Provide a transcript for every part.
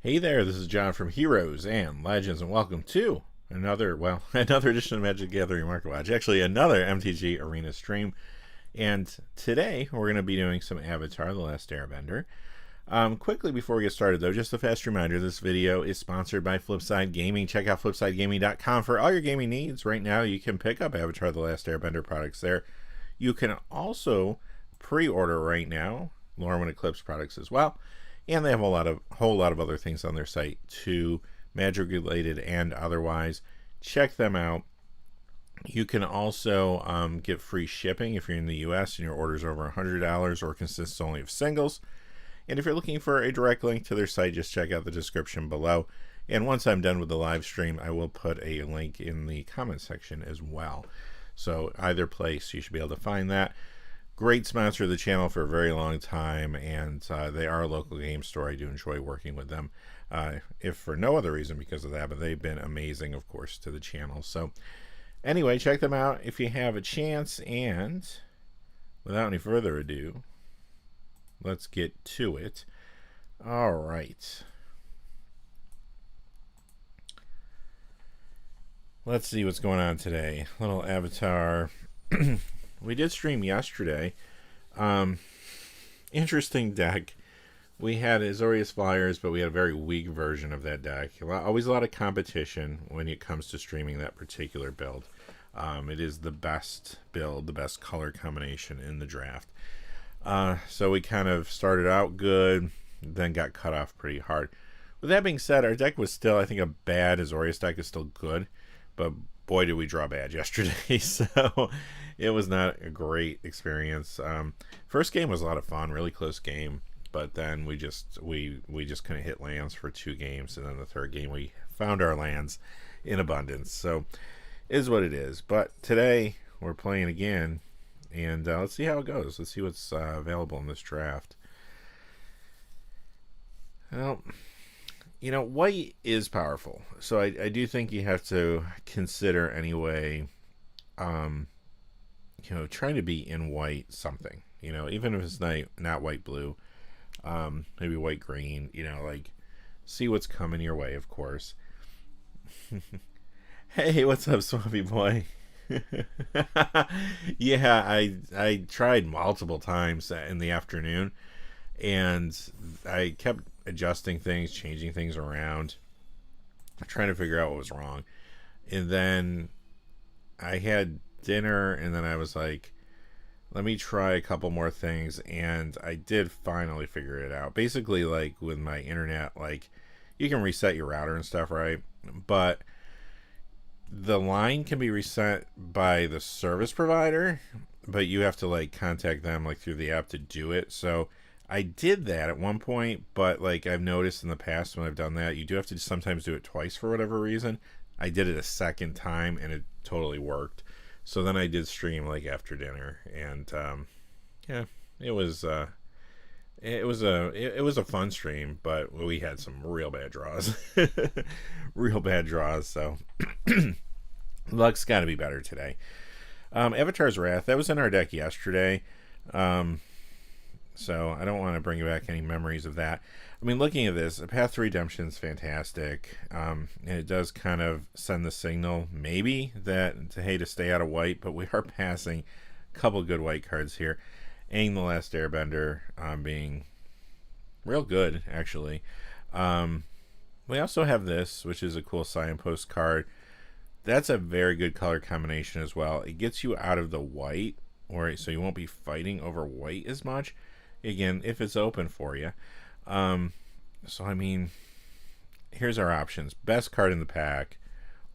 Hey there, this is John from Heroes and Legends, and welcome to another edition of Magic Gathering Market Watch. Actually, another MTG Arena stream. And today, we're going to be doing some Avatar the Last Airbender. Quickly before we get started, though, just a fast reminder, this video is sponsored by Flipside Gaming. Check out flipsidegaming.com for all your gaming needs. Right now, you can pick up Avatar the Last Airbender products there. You can also pre-order right now Lorwyn Eclipse products as well. And they have a whole lot of other things on their site too, magic related and otherwise. Check them out. You can also get free shipping if you're in the US and your order's over $100 or consists only of singles. And if you're looking for a direct link to their site, just check out the description below. And once I'm done with the live stream, I will put a link in the comment section as well. So either place, you should be able to find that. Great sponsor of the channel for a very long time, and they are a local game store. I do enjoy working with them, if for no other reason because of that, but they've been amazing, of course, to the channel. So anyway, check them out if you have a chance, and without any further ado, let's get to it. All right. Let's see what's going on today. Little Avatar. We did stream yesterday. Interesting deck. We had Azorius Flyers, but we had a very weak version of that deck. Always a lot of competition when it comes to streaming that particular build. It is the best build, the best color combination in the draft. So we kind of started out good, then got cut off pretty hard. With that being said, our deck was still, I think, a bad Azorius deck is still good, but boy, did we draw bad yesterday. So it was not a great experience. First game was a lot of fun, really close game, but then we just couldn't hit lands for 2 games, and then the third game we found our lands in abundance. So it is what it is. But today we're playing again, and let's see how it goes. Let's see what's available in this draft. Well, you know, white is powerful, so I do think you have to consider anyway, you know, trying to be in white something, you know, even if it's not white blue, maybe white green, you know, like see what's coming your way, of course. Hey, what's up, Swampy Boy? Yeah, I tried multiple times in the afternoon, and I kept adjusting things, changing things around, trying to figure out what was wrong. And then I had dinner, and then I was like, let me try a couple more things, and I did finally figure it out. Basically, like with my internet, like you can reset your router and stuff, right? But the line can be reset by the service provider, but you have to like contact them like through the app to do it. So I did that at one point, but like I've noticed in the past when I've done that, you do have to sometimes do it twice for whatever reason. I did it a second time and it totally worked. So then I did stream like after dinner, and yeah, it was a fun stream, but we had some real bad draws. Real bad draws, so luck's got to be better today. Avatar's Wrath, that was in our deck yesterday. So I don't want to bring back any memories of that. I mean, looking at this, a Path to Redemption is fantastic. And it does kind of send the signal, maybe, that to stay out of white, but we are passing a couple good white cards here. Aang the Last Airbender being real good, actually. We also have this, which is a cool signpost card. That's a very good color combination as well. It gets you out of the white, so you won't be fighting over white as much. Again, if it's open for you. So, I mean, here's our options. Best card in the pack,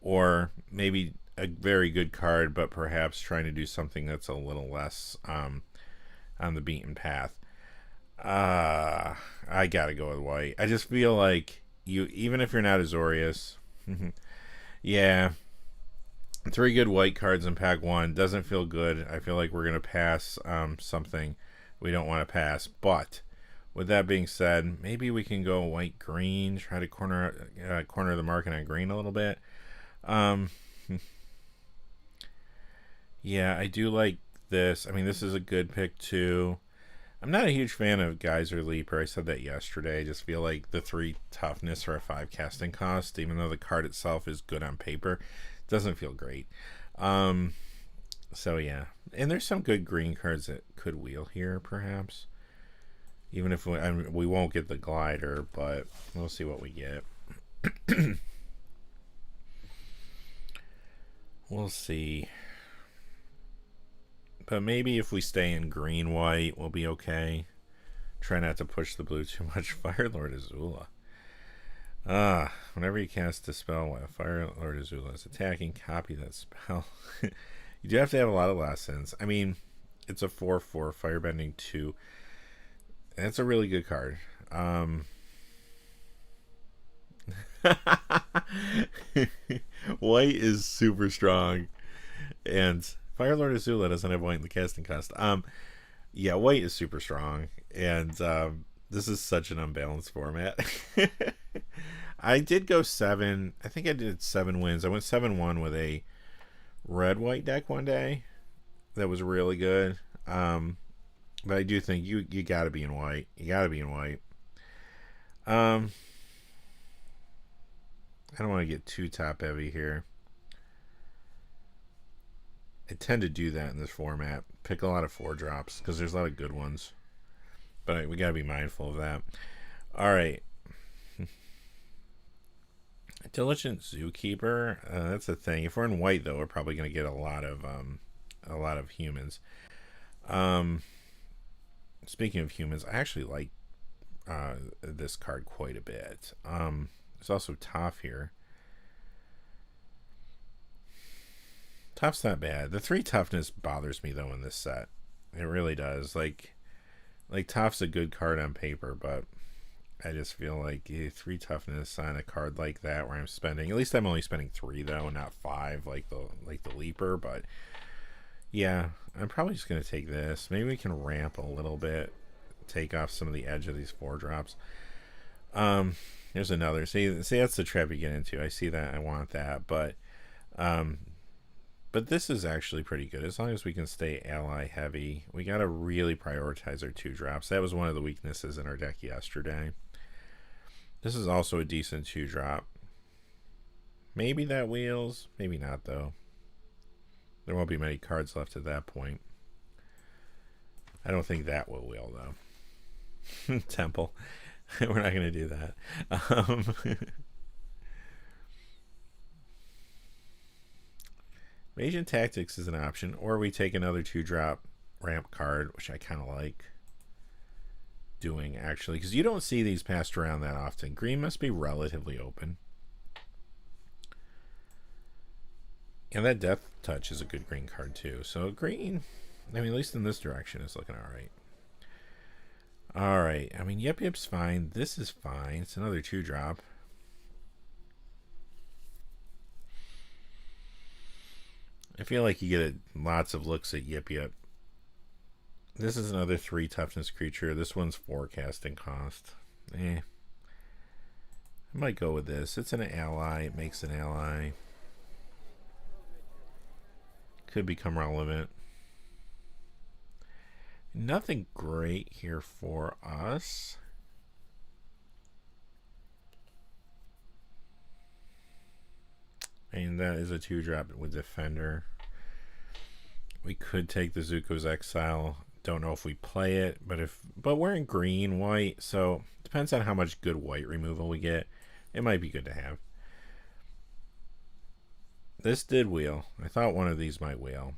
or maybe a very good card, but perhaps trying to do something that's a little less on the beaten path. I gotta go with white. I just feel like even if you're not Azorius, yeah, 3 good white cards in pack 1 doesn't feel good. I feel like we're going to pass something we don't want to pass. But with that being said, maybe we can go white green, try to corner the market on green a little bit. Yeah, I do like this. I mean, this is a good pick too. I'm not a huge fan of Geyser Leaper. I said that yesterday. I just feel like the 3 toughness for a 5 casting cost, even though the card itself is good on paper, doesn't feel great. So yeah, and there's some good green cards that could wheel here, perhaps. Even if we won't get the glider, but we'll see what we get. We'll see. But maybe if we stay in green-white, we'll be okay. Try not to push the blue too much. Firelord Azula. Whenever you cast a spell while Firelord Azula is attacking, copy that spell. You do have to have a lot of lessons. I mean, it's a 4/4 Firebending 2. That's a really good card. White is super strong, and Firelord Azula doesn't have white in the casting cost. Yeah, white is super strong, and this is such an unbalanced format. I did go 7. I think I did 7 wins. I went 7-1 with a red-white deck one day. That was really good. But I do think you gotta be in white. You gotta be in white. I don't want to get too top heavy here. I tend to do that in this format. Pick a lot of 4-drops because there's a lot of good ones. But we gotta be mindful of that. Alright. Diligent Zookeeper. That's the thing. If we're in white, though, we're probably gonna get a lot of humans. Speaking of humans, I actually like this card quite a bit. There's also Toph here. Toph's not bad. The 3 toughness bothers me though in this set. It really does. Like Toph's a good card on paper, but I just feel like 3 toughness on a card like that where I'm spending, at least I'm only spending 3 though, not 5 like the Leaper. But yeah, I'm probably just gonna take this. Maybe we can ramp a little bit, take off some of the edge of these 4-drops. There's another. See, that's the trap you get into. I see that. I want that, but this is actually pretty good as long as we can stay ally heavy. We got to really prioritize our 2-drops. That was one of the weaknesses in our deck yesterday. This is also a decent 2-drop. Maybe that wheels, maybe not though. There won't be many cards left at that point. I don't think that will wheel though. Temple. We're not going to do that. Asian Tactics is an option, or we take another 2-drop ramp card, which I kind of like doing actually, because you don't see these passed around that often. Green must be relatively open. And that Death Touch is a good green card too. So green, I mean, at least in this direction, is looking alright. Alright, I mean, Yip Yip's fine. This is fine. It's another 2-drop. I feel like you get lots of looks at Yip Yip. This is another 3 toughness creature. This one's 4 casting cost. I might go with this. It's an ally. It makes an ally. Could become relevant. Nothing great here for us. And that is a 2-drop with Defender. We could take the Zuko's Exile. Don't know if we play it, but we're in green, white, so depends on how much good white removal we get. It might be good to have. This did wheel. I thought one of these might wheel.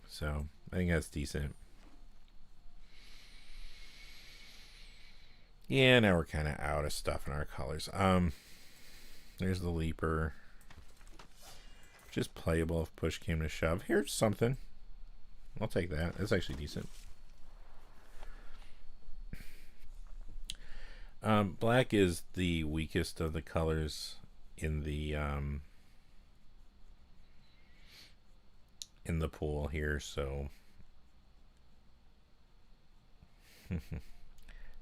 So I think that's decent. Yeah, now we're kind of out of stuff in our colors. There's the Leaper. Just playable if push came to shove. Here's something. I'll take that. That's actually decent. Black is the weakest of the colors in the pool here, so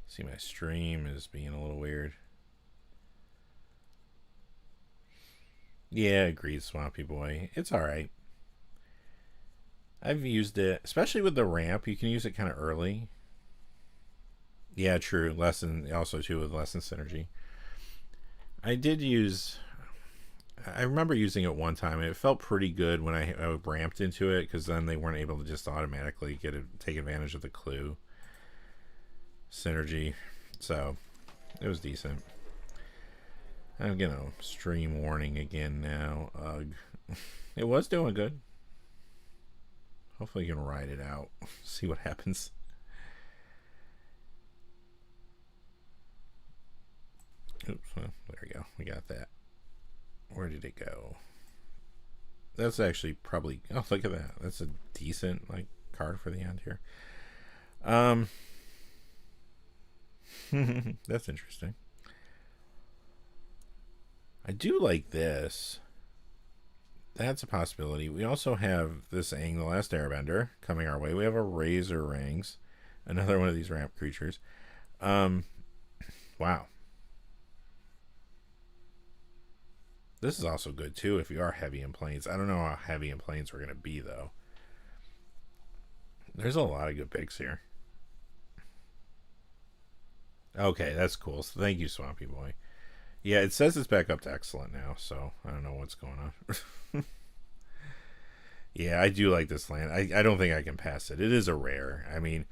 see, my stream is being a little weird. Yeah, agreed, Swampy Boy. It's alright. I've used it, especially with the ramp. You can use it kind of early. Yeah, true. Lesson also too with lesson synergy. I did use. I remember using it one time, and it felt pretty good when I ramped into it, because then they weren't able to just automatically take advantage of the clue synergy, so it was decent. I'm gonna stream warning again now. Ugh. It was doing good. Hopefully you can ride it out. See what happens. Oops, well, there we go. We got that. Where did it go? That's actually probably... Oh, look at that. That's a decent card for the end here. That's interesting. I do like this. That's a possibility. We also have this Ang the Last Airbender coming our way. We have a Razor Rings, another one of these ramp creatures. Wow. This is also good too if you are heavy in planes. I don't know how heavy in planes we're going to be though. There's a lot of good picks here. Okay, that's cool. So thank you, Swampy Boy. Yeah, it says it's back up to excellent now, so I don't know what's going on. Yeah, I do like this land. I don't think I can pass it. It is a rare. I mean,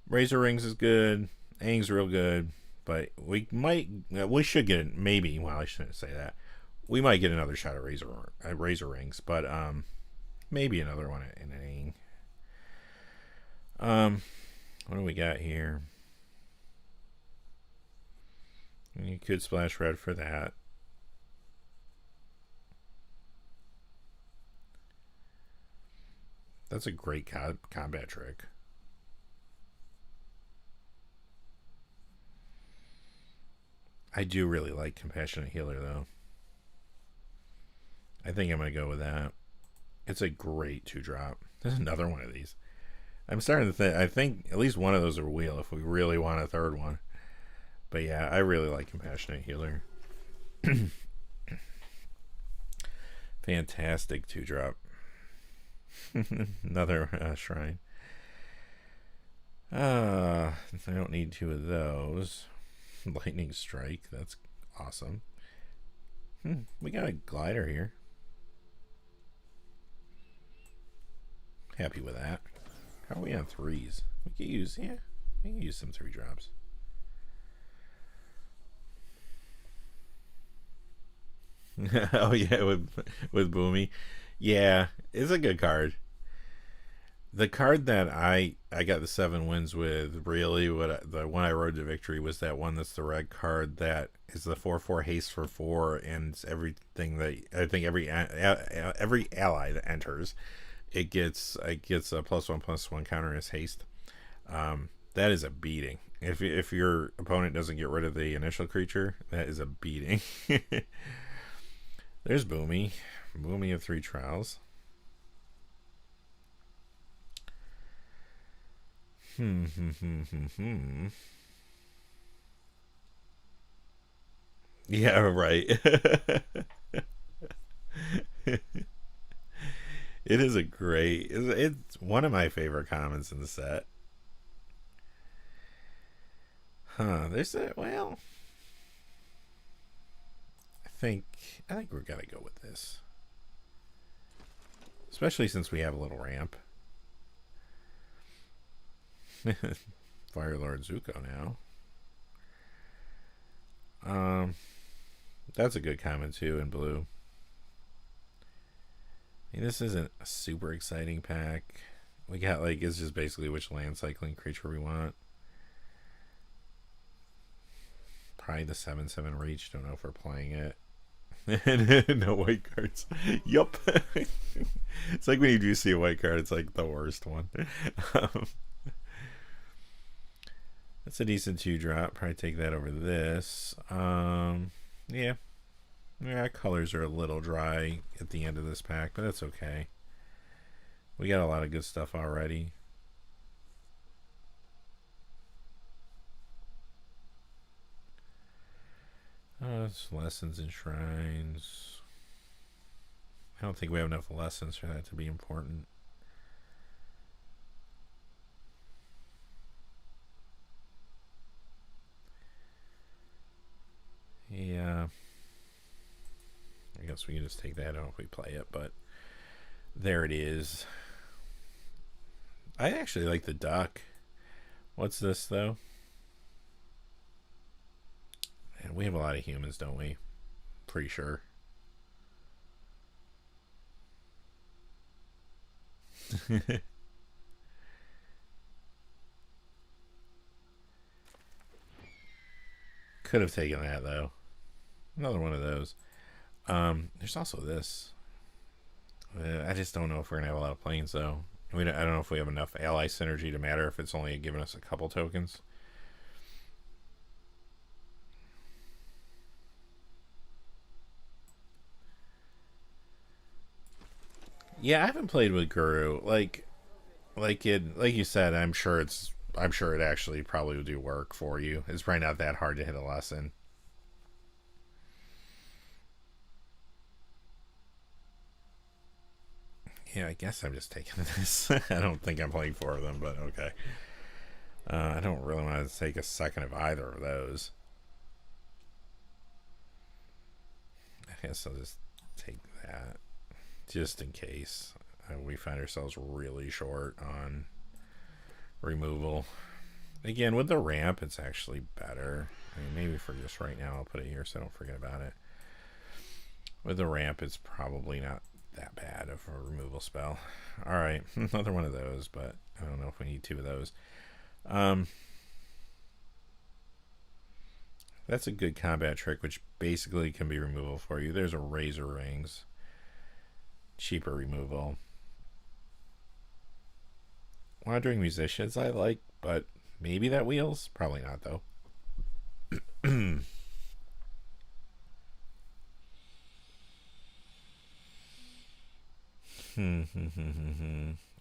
Razor Rings is good. Ang's real good. But we should get it. Maybe, well, I shouldn't say that. We might get another shot at Razor Rings, but maybe another one in an Ang. What do we got here? You could splash red for that. That's a great combat trick. I do really like Compassionate Healer, though. I think I'm going to go with that. It's a great 2-drop. There's another one of these. I'm starting to think, I think at least one of those are wheel if we really want a third one. But yeah, I really like Compassionate Healer. Fantastic 2-drop. Another shrine. I don't need 2 of those. Lightning Strike, that's awesome. We got a glider here. Happy with that. How are we on 3s? We can use, yeah, we can use some 3-drops. Oh yeah, with Boomy. Yeah, it's a good card. The card that I got the 7 wins with, really, the one I rode to victory was that one that's the red card that is the 4/4 haste for 4, and everything that I think every ally that enters, it gets a +1/+1 counter as haste. That is a beating. If your opponent doesn't get rid of the initial creature, that is a beating. There's Boomy. Boomy of 3 trials. Yeah, right. It is a great... It's one of my favorite commons in the set. There's a... Well... I think we're gonna go with this. Especially since we have a little ramp. Fire Lord Zuko now. That's a good comment too in blue. I mean, this isn't a super exciting pack. We got it's just basically which land cycling creature we want. Probably the 7/7 reach. Don't know if we're playing it. No white cards. Yup. It's like when you do see a white card, it's like the worst one. That's a decent 2-drop. Probably take that over this. Yeah. Colors are a little dry at the end of this pack, but that's okay. We got a lot of good stuff already. It's lessons and shrines. I don't think we have enough lessons for that to be important. guess we can just take that out if we play it, but there it is. I actually like the duck. What's this, though? And we have a lot of humans, don't we? Pretty sure. Could have taken that, though. Another one of those. There's also this. I just don't know if we're going to have a lot of planes, though. I don't know if we have enough ally synergy to matter if it's only giving us a couple tokens. Yeah, I haven't played with Guru. Like you said, I'm sure it actually probably would do work for you. It's probably not that hard to hit a lesson. Yeah, I guess I'm just taking this. I don't think I'm playing 4 of them, but okay. I don't really want to take a second of either of those. I guess I'll just take that, just in case we find ourselves really short on removal. Again, with the ramp, it's actually better. I mean, maybe for just right now, I'll put it here so I don't forget about it. With the ramp, it's probably not that bad of a removal spell. Alright, another one of those, but I don't know if we need 2 of those. That's a good combat trick, which basically can be removal for you. There's a Razor Rings. Cheaper removal. Wandering Musicians I like, but maybe that wheels? Probably not, though.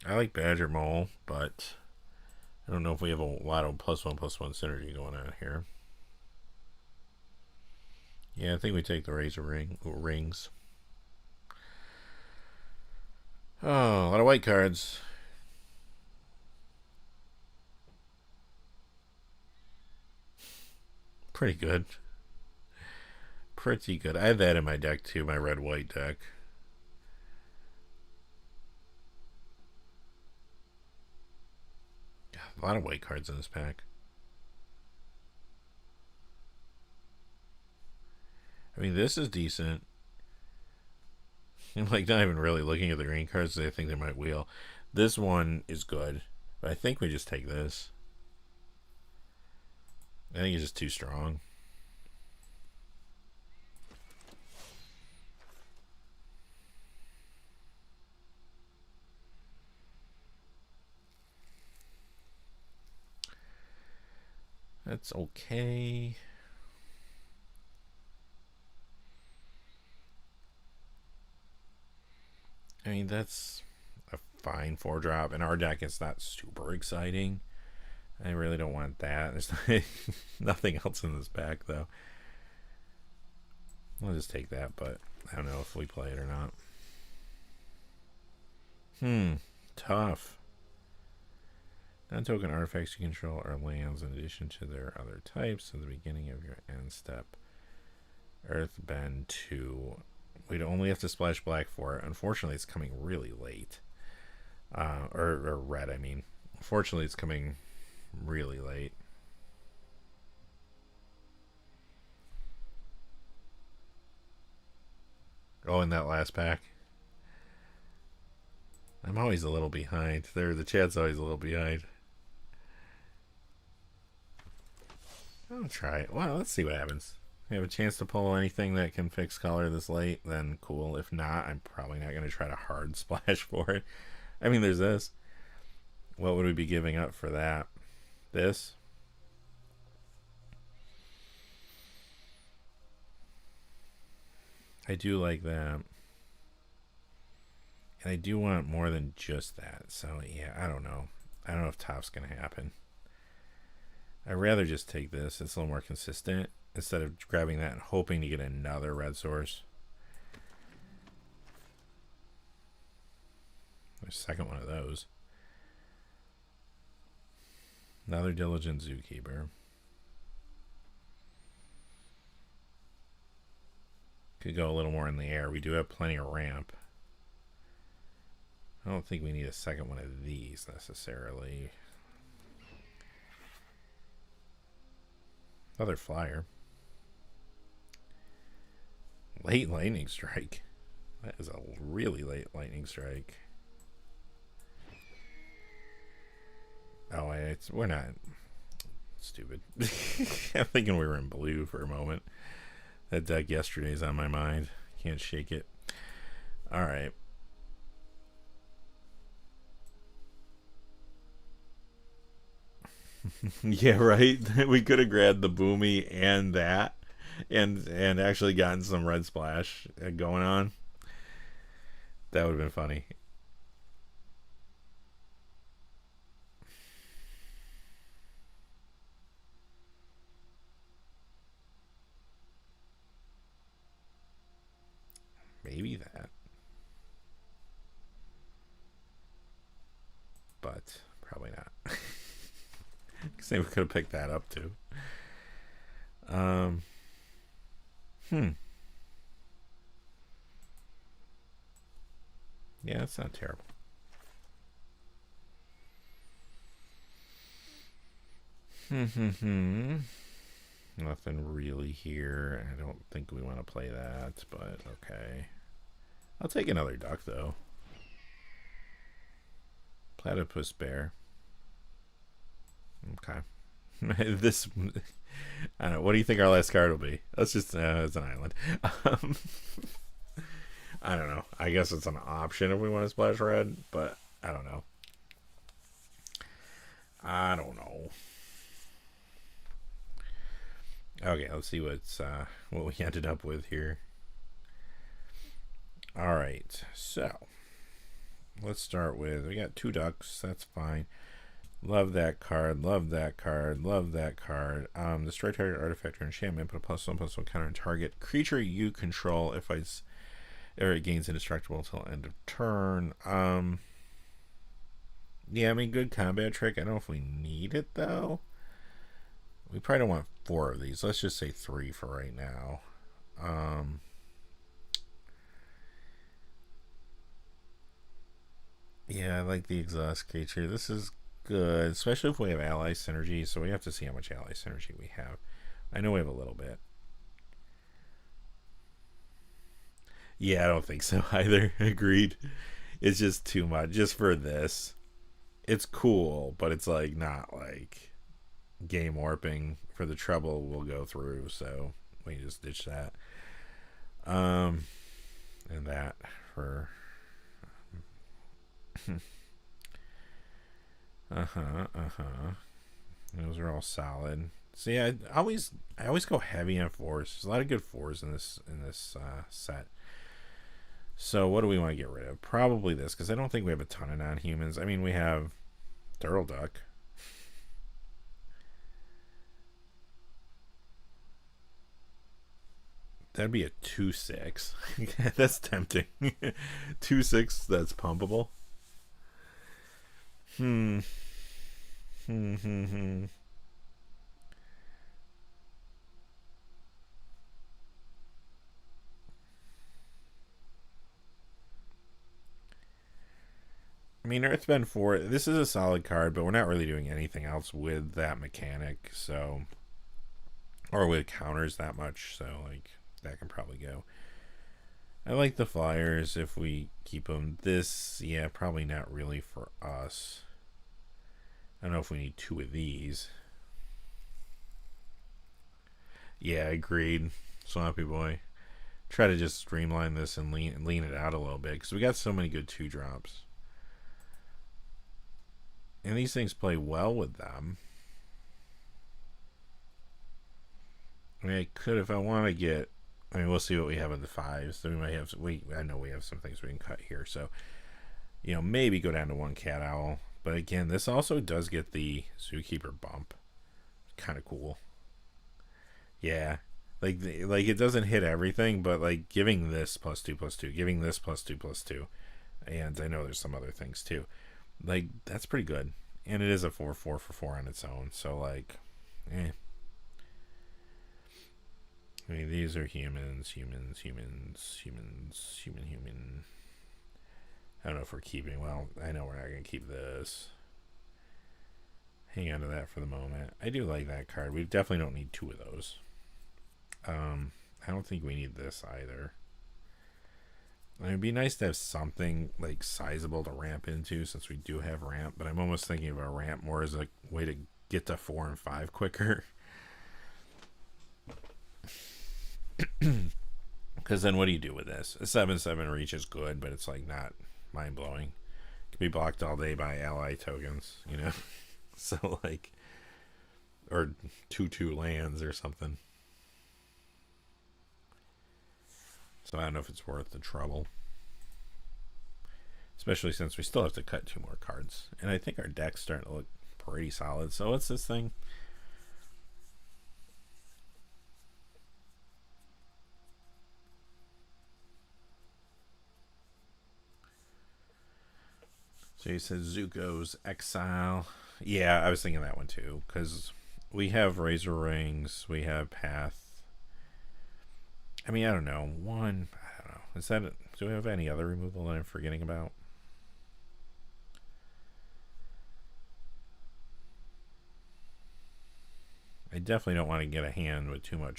I like Badger Mole, but I don't know if we have a lot of +1/+1 synergy going on here. Yeah, I think we take the Razor Rings. Oh, a lot of white cards. Pretty good. Pretty good. I have that in my deck too, my red-white deck. A lot of white cards in this pack. I mean, this is decent. I'm like not even really looking at the green cards. I think they might wheel. This one is good, but I think we just take this. I think it's just too strong. That's okay. I mean, that's a fine 4-drop. In our deck, it's not super exciting. I really don't want that. There's nothing else in this pack, though. I'll just take that, but I don't know if we play it or not. Tough. Non-token artifacts you control are lands in addition to their other types at the beginning of your end step. Earthbend 2. We'd only have to splash black for it. Unfortunately, it's coming really late. Or red, I mean. Unfortunately, it's coming really late. Oh, in that last pack. I'm always a little behind. The chat's always a little behind. I'll try it. Well, let's see what happens. If we have a chance to pull anything that can fix color this late, then cool. If not, I'm probably not going to try to hard splash for it. I mean, there's this. What would we be giving up for that? This? I do like that. And I do want more than just that. So, yeah, I don't know. I don't know if top's going to happen. I'd rather just take this. It's a little more consistent instead of grabbing that and hoping to get another red source. There's a second one of those. Another Diligent Zookeeper. Could go a little more in the air. We do have plenty of ramp. I don't think we need a second one of these necessarily. Another flyer. Late lightning strike. That is a really late lightning strike. Oh, we're not stupid. I'm thinking we were in blue for a moment. That deck yesterday's on my mind. Can't shake it. All right. Yeah, right. We could have grabbed the Boomy and that, and actually gotten some red splash going on. That would have been funny. Maybe that. But probably not. Because they could have picked that up too. Yeah, that's not terrible. Nothing really here. I don't think we want to play that, but okay. I'll take another duck though. Platypus bear. Okay. This, I don't know. What do you think our last card will be? Let's just, it's an island. I don't know. I guess it's an option if we want to splash red, but I don't know. I don't know. Okay, let's see what we ended up with here. All right, so let's start with, we got 2 ducks. That's fine. Love that card. Love that card. Love that card. Destroy target artifact or enchantment. Put a +1/+1 counter on target creature you control if it gains indestructible until end of turn. Yeah, I mean, good combat trick. I don't know if we need it though. We probably don't want 4 of these. Let's just say 3 for right now. Yeah, I like the exhaust creature. This is good, especially if we have ally synergy. So we have to see how much ally synergy we have. I know we have a little bit. Yeah, I don't think so either. Agreed. It's just too much. Just for this, it's cool, but it's like not like game warping for the trouble we'll go through. So we just ditch that. And that for. Those are all solid. So yeah, I always go heavy on 4s. There's a lot of good 4s in this set. So what do we want to get rid of? Probably this, because I don't think we have a ton of non-humans. I mean, we have Turtle Duck. That'd be a 2/6. That's tempting. 2/6. That's pumpable. I mean, Earthbend 4, this is a solid card, but we're not really doing anything else with that mechanic, so, or with counters that much, so, like, that can probably go. I like the flyers if we keep them. This, yeah, probably not really for us. I don't know if we need 2 of these. Yeah, agreed. Swampy Boy. Try to just streamline this and lean it out a little bit, because we got so many good 2-drops. And these things play well with them. I mean, I could, if I want to get, I mean, we'll see what we have in the 5s. So we might have, I know we have some things we can cut here. So, you know, maybe go down to 1 Cat Owl. But again, this also does get the Zookeeper bump. Kind of cool. Yeah. Like it doesn't hit everything, but like giving this +2/+2, giving this +2/+2. And I know there's some other things too. Like, that's pretty good. And it is a 4/4 for 4 on its own. So, like, I mean, these are humans. Human. I don't know if we're keeping. Well, I know we're not going to keep this. Hang on to that for the moment. I do like that card. We definitely don't need two of those. I don't think we need this either. It'd be nice to have something like sizable to ramp into, since we do have ramp, but I'm almost thinking of a ramp more as a way to get to 4 and 5 quicker. Because then what do you do with this? A 7/7 reach is good, but it's like not mind-blowing. It can be blocked all day by ally tokens, you know? So like, or 2/2 lands or something. So I don't know if it's worth the trouble. Especially since we still have to cut 2 more cards. And I think our deck's starting to look pretty solid. So what's this thing? So you said Zuko's Exile. Yeah, I was thinking that one too. Because we have Razor Rings. We have Path. I mean, I don't know. I don't know. Is that it? Do we have any other removal that I'm forgetting about? I definitely don't want to get a hand with too many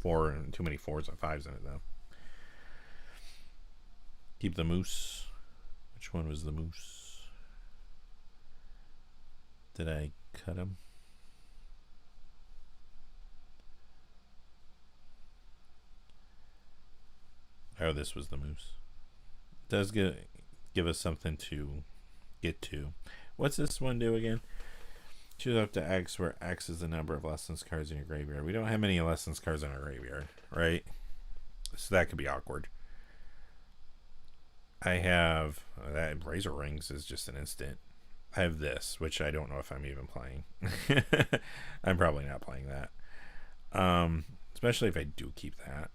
4s and 5s in it, though. Keep the Moose. Which one was the Moose? Did I cut him? Oh, this was the Moose. It does give us something to get to. What's this one do again? Choose up to X, where X is the number of lessons cards in your graveyard. We don't have many lessons cards in our graveyard, right? So that could be awkward. I have that Razor Rings is just an instant. I have this, which I don't know if I'm even playing. I'm probably not playing that. Especially if I do keep that.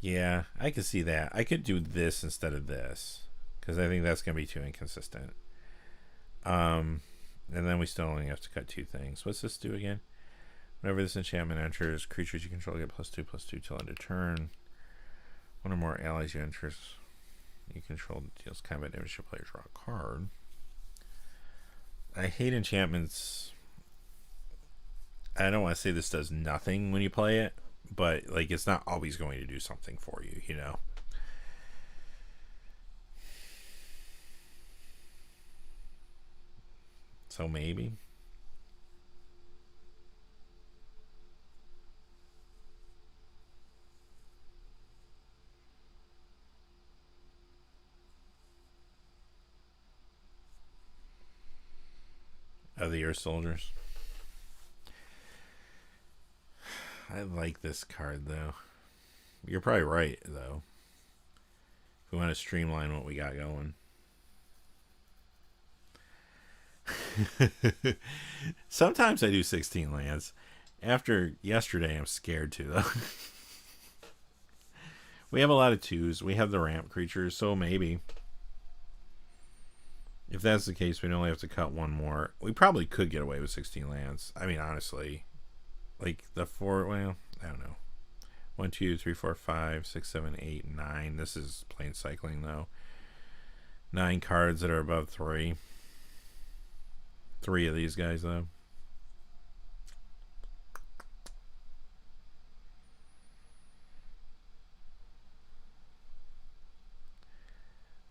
Yeah, I could see that. I could do this instead of this, because I think that's going to be too inconsistent. And then we still only have to cut 2 things. What's this do again? Whenever this enchantment enters, creatures you control get +2/+2 till end of turn. One or more allies you control deals combat damage to a player, draw a card. I hate enchantments. I don't want to say this does nothing when you play it, but like it's not always going to do something for you, you know. So maybe. Of the Earth Soldiers. I like this card, though. You're probably right, though. If we want to streamline what we got going. Sometimes I do 16 lands. After yesterday, I'm scared to, though. We have a lot of 2s. We have the ramp creatures, so maybe. If that's the case, we'd only have to cut 1 more. We probably could get away with 16 lands. I mean, honestly. Like the 4, well, I don't know. 1, 2, 3, 4, 5, 6, 7, 8, 9. This is plain cycling, though. 9 cards that are above 3. 3 of these guys, though.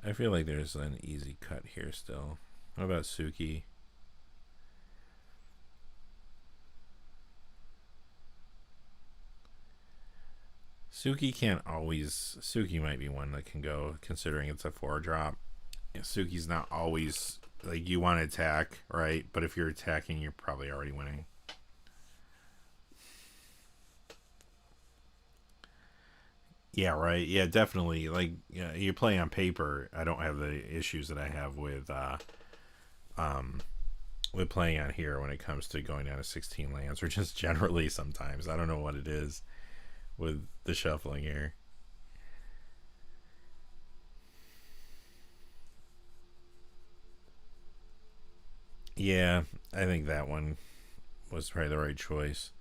I feel like there's an easy cut here still. What about Suki? Suki might be one that can go, considering it's a 4-drop. Suki's not always, like, you want to attack, right? But if you're attacking, you're probably already winning. Yeah, right. Yeah, definitely. Like, yeah, you play on paper. I don't have the issues that I have with playing on here when it comes to going down to 16 lands, or just generally sometimes. I don't know what it is with the shuffling here. Yeah, I think that one was probably the right choice.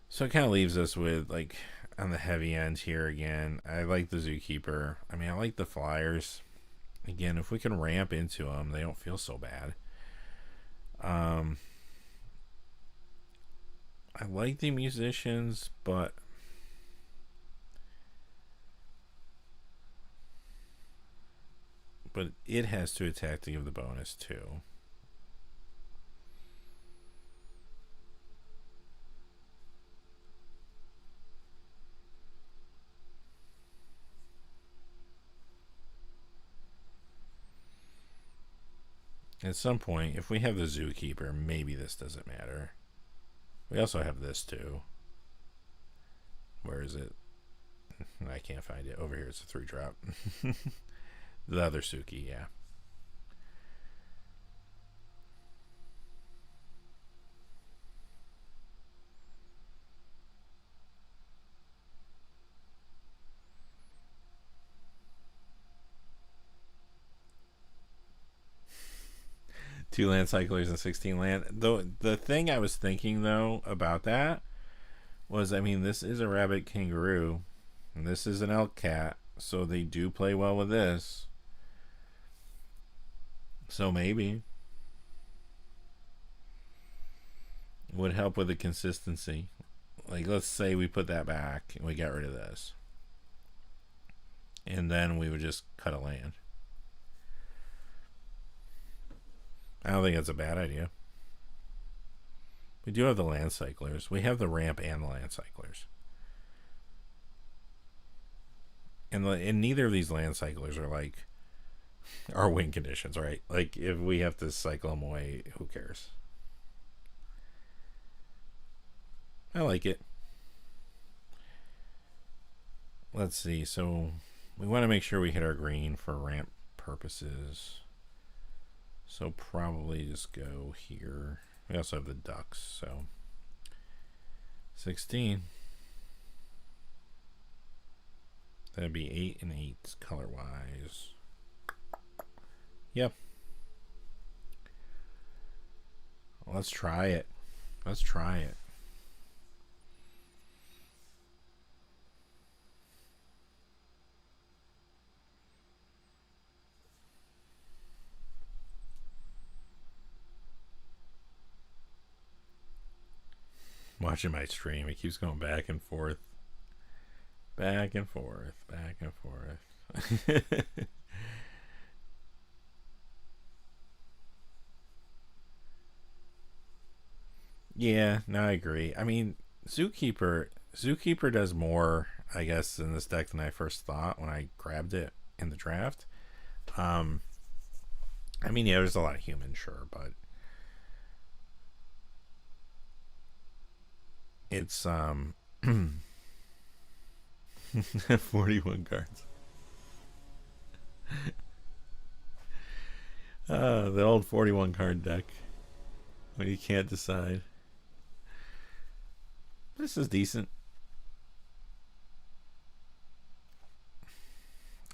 So it kind of leaves us with, like, on the heavy end here again. I like the Zookeeper. I mean, I like the Flyers. Again, if we can ramp into them, they don't feel so bad. I like the Musicians, but it has to attack to give the bonus too. At some point, if we have the Zookeeper, maybe this doesn't matter. We also have this too. Where is it? I can't find it. Over here, it's a 3-drop. The other Suki, yeah. Two land cyclers and 16 land. Though the thing I was thinking though about that was, I mean, this is a rabbit kangaroo, and this is an elk cat, so they do play well with this. So maybe would help with the consistency. Like, let's say we put that back and we got rid of this, and then we would just cut a land. I don't think that's a bad idea. We do have the land cyclers. We have the ramp and the land cyclers. And neither of these land cyclers are like our win conditions, right? Like, if we have to cycle them away, who cares? I like it. Let's see. So we want to make sure we hit our green for ramp purposes. So probably just go here. We also have the ducks, so 16. That'd be 8 and 8 color-wise. Yep. Let's try it. Let's try it. Watching my stream, it keeps going back and forth. Back and forth. Back and forth. Yeah, no, I agree. I mean, Zookeeper does more, I guess, in this deck than I first thought when I grabbed it in the draft. I mean, yeah, there's a lot of humans, sure, but it's 41 cards. The old 41 card deck when you can't decide. This is decent.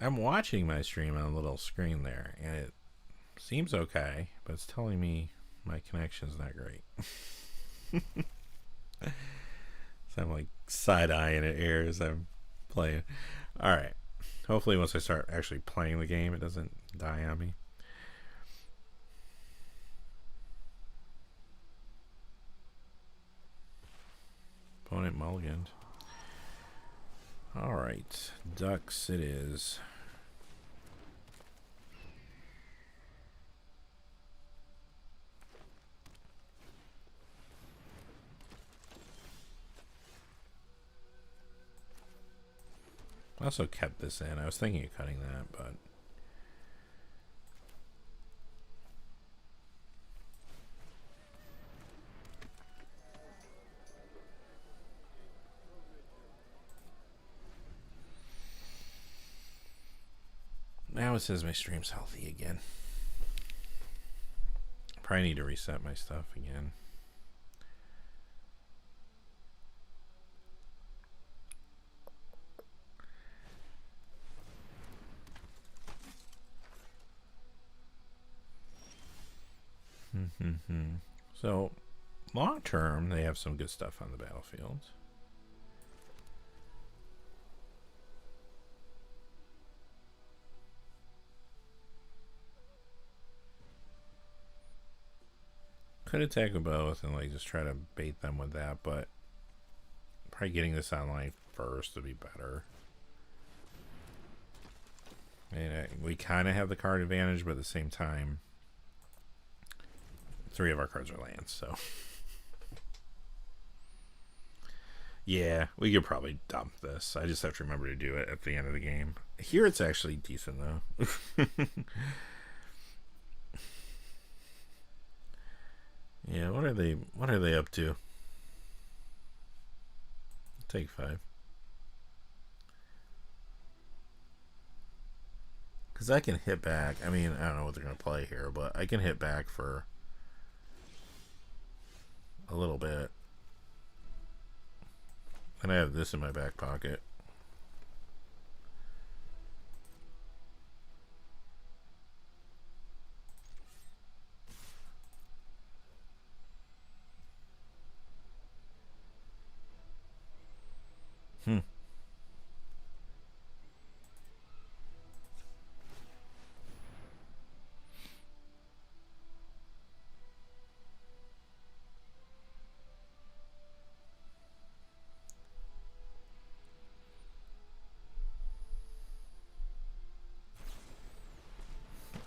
I'm watching my stream on a little screen there, and it seems okay, but it's telling me my connection's not great. So I'm like side-eyeing it here as I'm playing. Alright. Hopefully once I start actually playing the game, it doesn't die on me. Opponent mulliganed. Alright. Ducks it is. I also kept this in. I was thinking of cutting that, but now it says my stream's healthy again. Probably need to reset my stuff again. So, long term, they have some good stuff on the battlefield. Could attack with both and like just try to bait them with that, but probably getting this online first would be better. And we kind of have the card advantage, but at the same time, 3 of our cards are lands, so yeah, we could probably dump this. I just have to remember to do it at the end of the game. Here it's actually decent though. Yeah, what are they up to? Take 5. Because I can hit back. I mean, I don't know what they're going to play here, but I can hit back for a little bit. And I have this in my back pocket.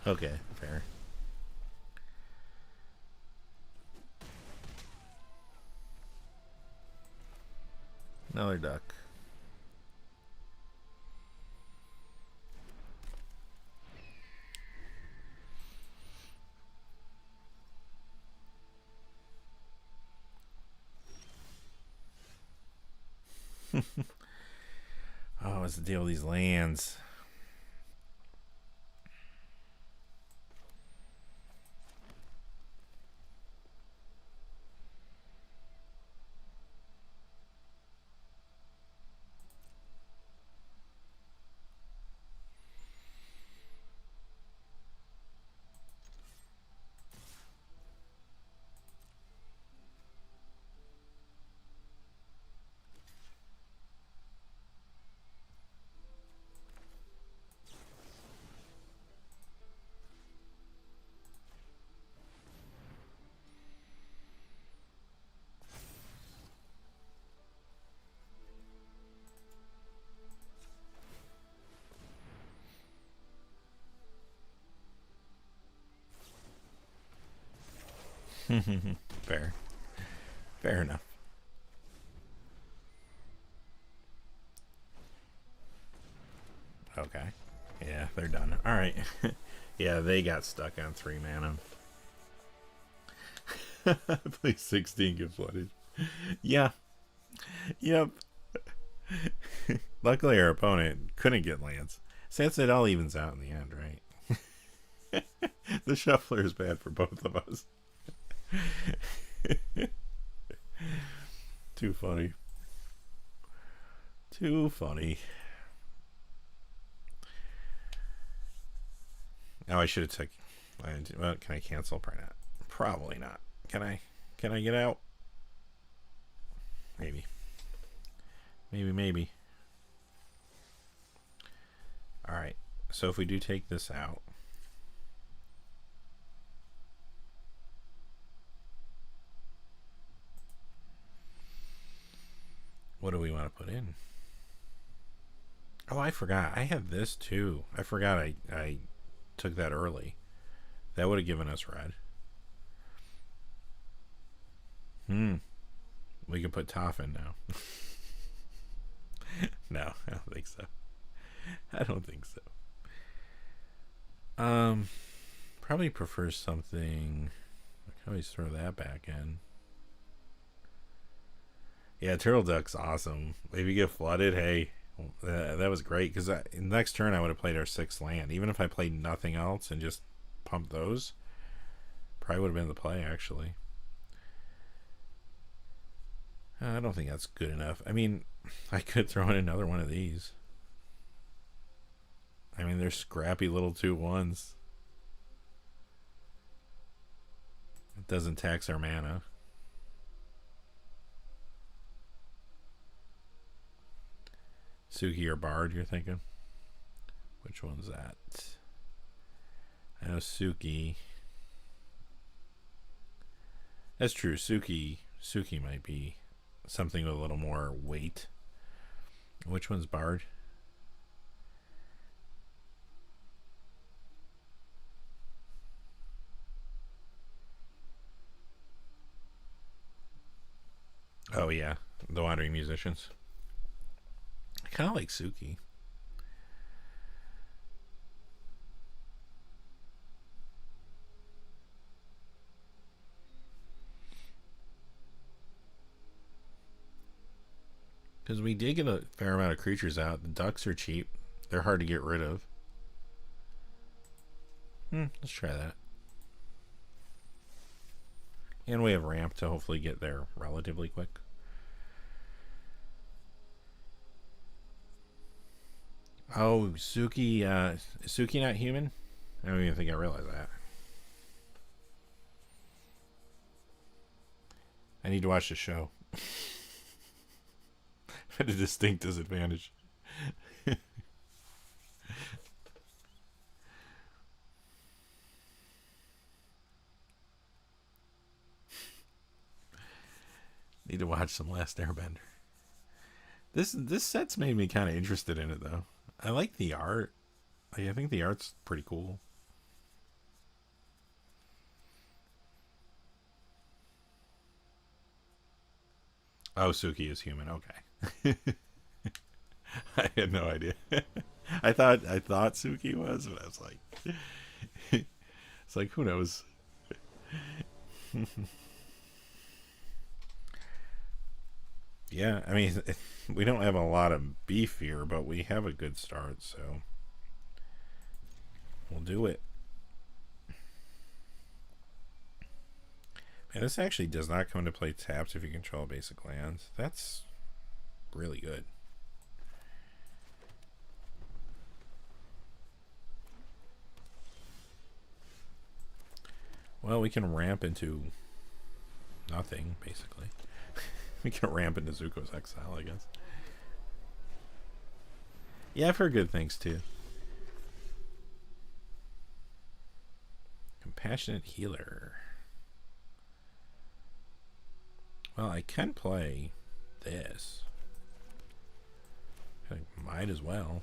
Okay, fair. Another duck. Oh, what's the deal with these lands? Fair. Fair enough. Okay. Yeah, they're done. Alright. Yeah, they got stuck on 3 mana. Play 16, get flooded. Yeah. Yep. Luckily our opponent couldn't get lands. Since it all evens out in the end, right? The shuffler is bad for both of us. Too funny. Too funny. Oh, I should have took. Well, can I cancel? Probably not. Probably not. Can I? Can I get out? Maybe. Maybe. All right. So if we do take this out. What do we want to put in? Oh, I forgot. I have this too. I forgot I took that early. That would have given us red. We can put Toph in now. No, I don't think so. I don't think so. Probably prefer something. I can always throw that back in. Yeah, Turtle Duck's awesome. If you get flooded, hey, that was great. Because next turn I would have played our 6th land. Even if I played nothing else and just pumped those, probably would have been the play, actually. I don't think that's good enough. I mean, I could throw in another one of these. I mean, they're scrappy little 2/1s. It doesn't tax our mana. Suki or Bard, you're thinking? Which one's that? I know Suki. That's true. Suki might be something with a little more weight. Which one's Bard? Oh yeah, the Wandering Musicians. I kind of like Suki. Because we did get a fair amount of creatures out. The ducks are cheap. They're hard to get rid of. Let's try that. And we have ramp to hopefully get there relatively quick. Oh, Suki, is Suki not human? I don't even think I realized that. I need to watch the show. At a distinct disadvantage. Need to watch some Last Airbender. This set's made me kind of interested in it though. I like the art. Like, I think the art's pretty cool. Oh, Suki is human. Okay. I had no idea. I thought Suki was, but I was like, it's like, who knows? Yeah, I mean, we don't have a lot of beef here, but we have a good start, so we'll do it. And this actually does not come into play tapped if you control basic lands. That's really good. Well, we can ramp into nothing, basically. We can ramp into Zuko's Exile, I guess. Yeah, I've heard good things, too. Compassionate Healer. Well, I can play this. I might as well.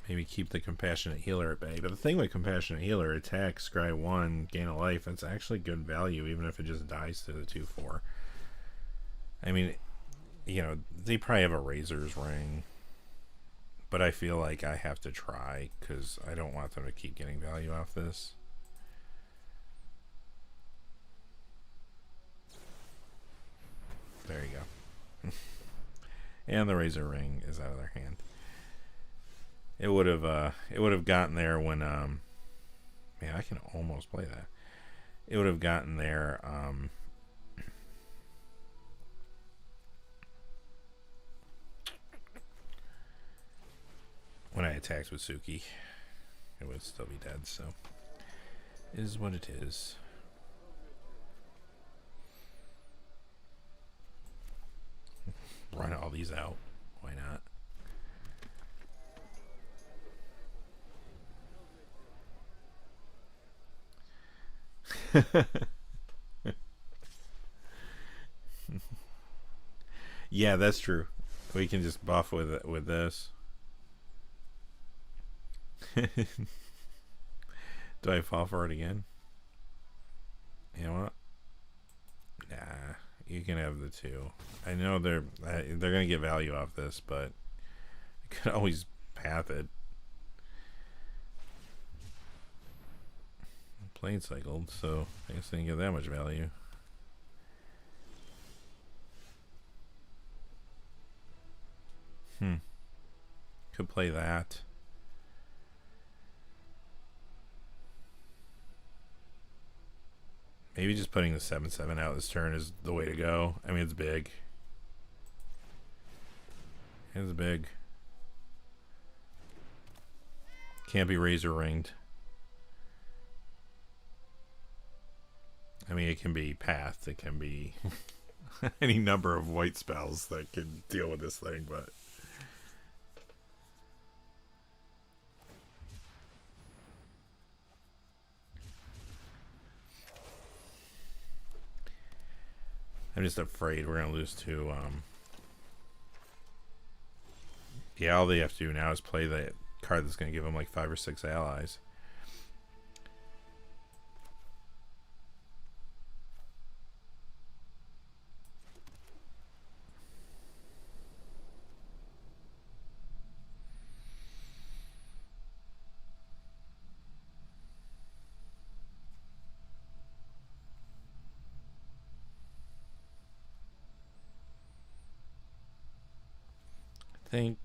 Maybe keep the Compassionate Healer at bay. But the thing with Compassionate Healer, attack, scry 1, gain a life, that's actually good value, even if it just dies to the 2/4. I mean, you know, they probably have a Razor's Ring. But I feel like I have to try, because I don't want them to keep getting value off this. There you go. And the Razor Ring is out of their hand. It would have gotten there when man, I can almost play that. It would have gotten there when I attacked with Suki. It would still be dead, so it is what it is. Run all these out. Why not? Yeah, that's true. We can just buff with this. Do I fall for it again? You know what? Nah, you can have the 2. I know they're gonna get value off this, but I could always path it. Plane cycled, so I guess they didn't get that much value. Could play that. Maybe just putting the 7/7 out this turn is the way to go. I mean, it's big. It's big. Can't be Razor Ringed. I mean, it can be Path. It can be any number of white spells that can deal with this thing, but... I'm just afraid we're going to lose to... Yeah, all they have to do now is play the card that's going to give them like 5 or 6 allies. I think...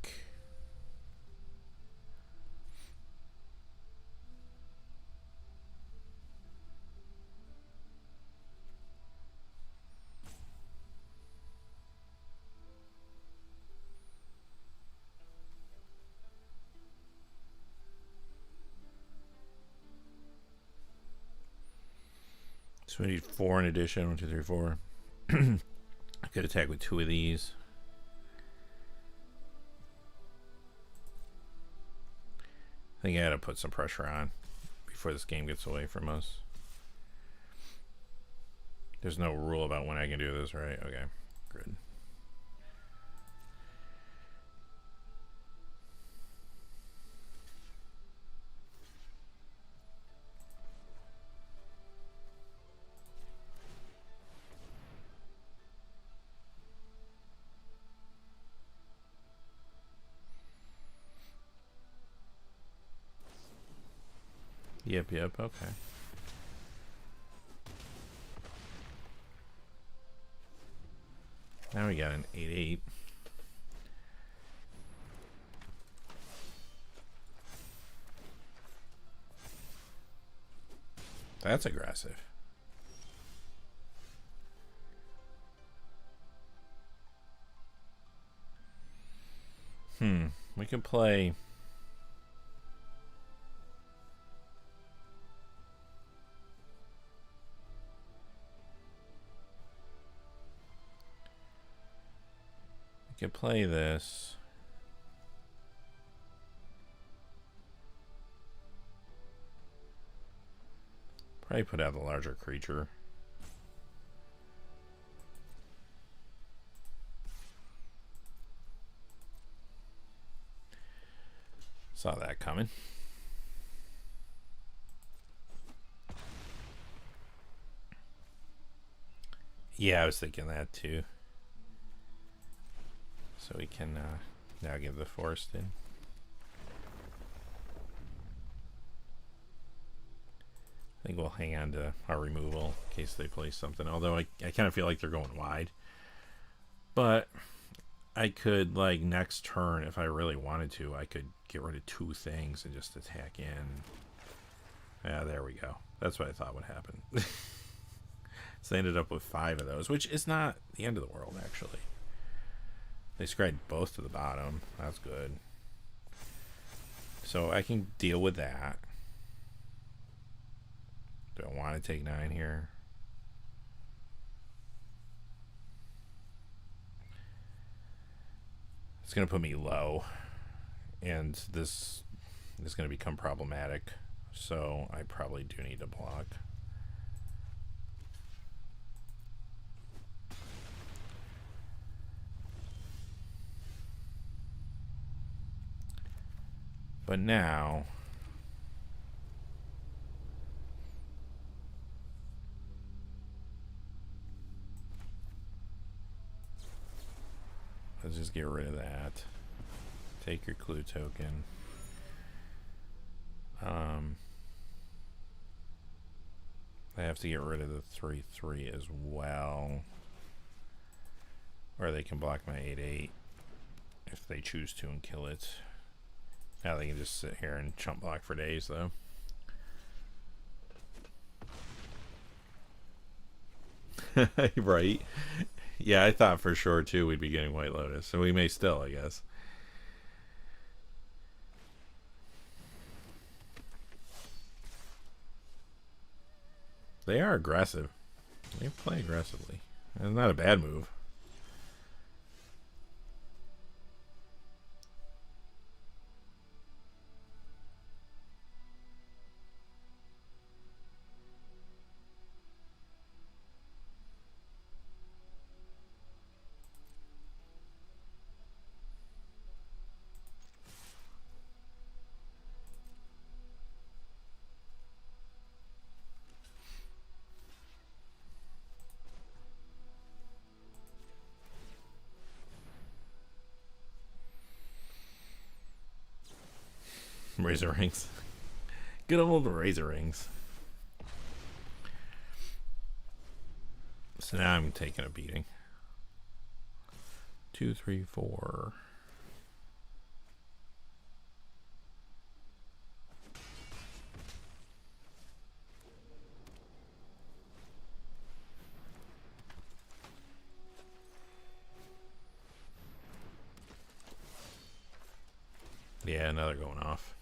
So we need 4 in addition. 1, 2, 3, 4. I could attack with 2 of these. I think I had to put some pressure on before this game gets away from us. There's no rule about when I can do this, right? Okay, good. Yep, okay. Now we got an 8/8. That's aggressive. We can play... Could play this. Probably put out the larger creature. Saw that coming. Yeah, I was thinking that too. So we can now give the forest in. I think we'll hang on to our removal in case they play something. Although I kind of feel like they're going wide. But I could, like, next turn, if I really wanted to, I could get rid of 2 things and just attack in. Yeah, there we go. That's what I thought would happen. So they ended up with 5 of those, which is not the end of the world, actually. They scryed both to the bottom. That's good. So I can deal with that. Do I want to take 9 here? It's going to put me low. And this is going to become problematic. So I probably do need to block. But now, let's just get rid of that. Take your clue token. I have to get rid of the 3/3 as well. Or they can block my 8/8 if they choose to and kill it. Now they can just sit here and chump block for days, though. Right? Yeah, I thought for sure, too, we'd be getting White Lotus. So we may still, I guess. They are aggressive. They play aggressively. It's not a bad move. Razor rings. Good old razor rings. So now I'm taking a beating. 2, 3, 4. Yeah, another going off.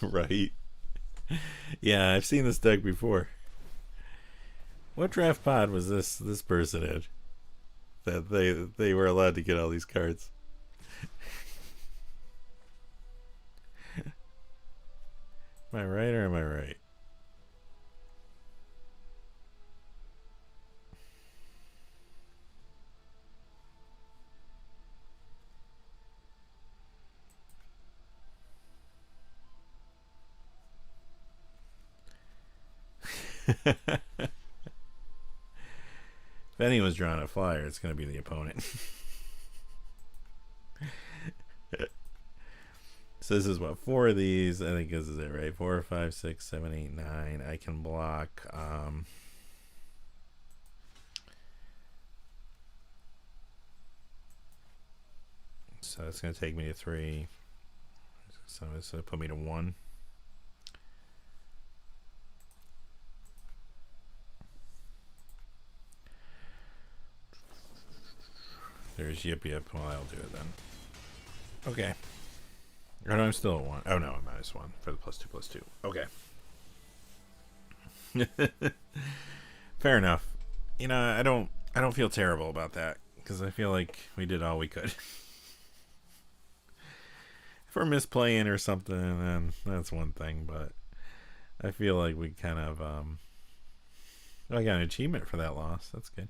Right. Yeah, I've seen this deck before. What draft pod was this person in? That they were allowed to get all these cards. Am I right or am I right? If anyone's drawing a flyer, it's going to be the opponent. So this is what, 4 of these. I think this is it, right? 4, 5, 6, 7, 8, 9. I can block. So it's going to take me to 3. So it's going to put me to 1. There's yip. Well, I'll do it then. Okay. Or no, I'm still at 1. Oh no, I'm -1 for the +2/+2. Okay. Fair enough. You know, I don't feel terrible about that because I feel like we did all we could. If we're misplaying or something, then that's one thing. But I feel like we kind of I got an achievement for that loss. That's good.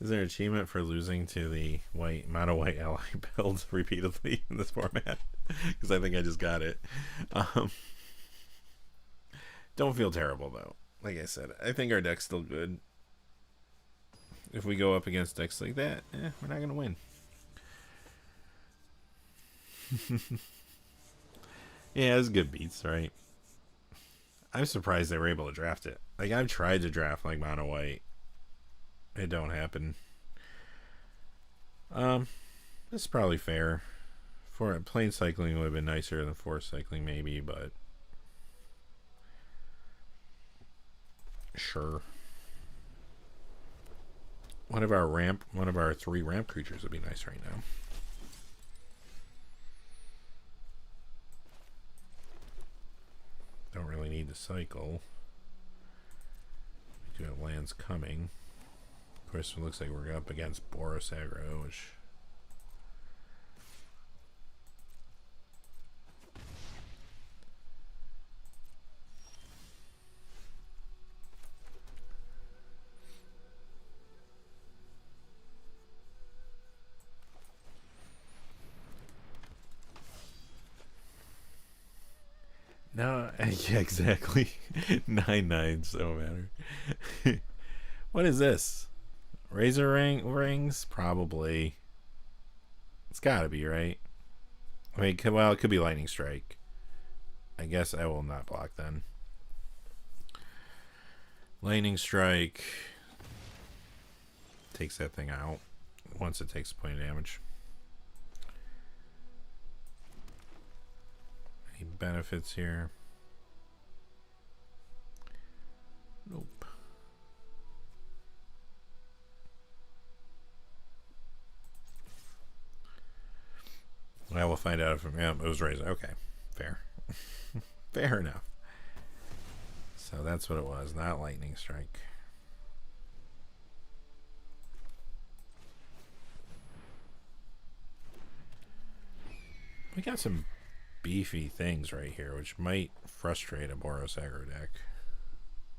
Is there an achievement for losing to the mono white ally build repeatedly in this format? Because I think I just got it. Don't feel terrible though. Like I said, I think our deck's still good. If we go up against decks like that, we're not gonna win. Yeah, it's good beats, right? I'm surprised they were able to draft it. Like, I've tried to draft like mono white. It don't happen. This is probably fair. For plain cycling would have been nicer than force cycling maybe, but sure. One of our 3 ramp creatures would be nice right now. Don't really need to cycle. We do have lands coming. Of course, it looks like we're up against Boros aggro, which no, yeah, exactly. 9/9, so matter. What is this? Razor rings? Probably. It's gotta be, right? I mean, well, it could be lightning strike. I guess I will not block then. Lightning strike takes that thing out once it takes a point of damage. Any benefits here? Nope. Well, we'll find out if it was raised. Okay, fair. Fair enough. So that's what it was, not lightning strike. We got some beefy things right here, which might frustrate a Boros aggro deck.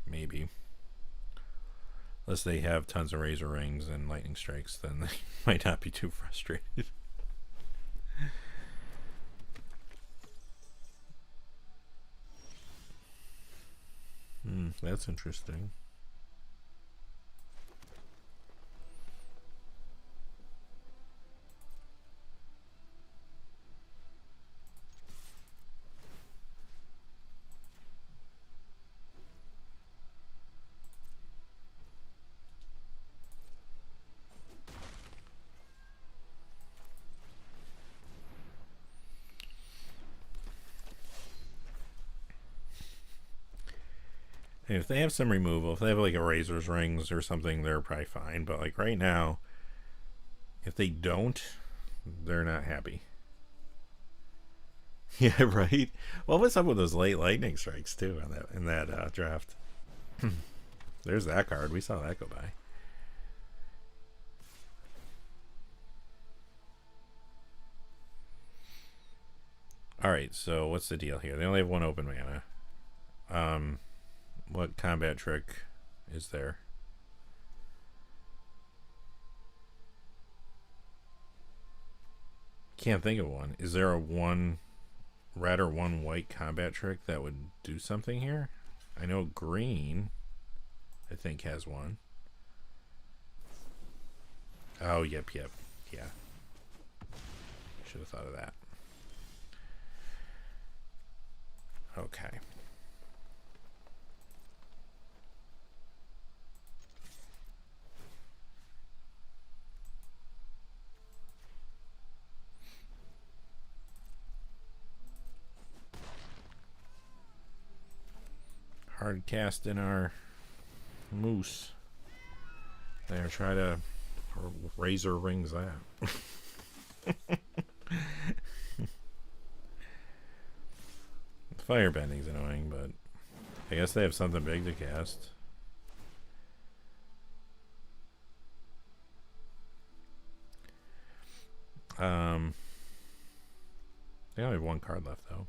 Maybe. Unless they have tons of Razor Rings and lightning strikes, then they might not be too frustrated. That's interesting. If they have some removal, if they have like a Razor's Rings or something, they're probably fine. But like right now, if they don't, they're not happy. Yeah, right. Well, what's up with those late lightning strikes too in that draft? There's that card. We saw that go by. All right. So what's the deal here? They only have one open mana. What combat trick is there? Can't think of one. Is there a one red or one white combat trick that would do something here? I know green, I think, has one. Oh, yep. Yeah. Should have thought of that. Okay. Hard cast in our moose. There, try to Razor Rings that. Firebending's annoying, but I guess they have something big to cast. They only have one card left though.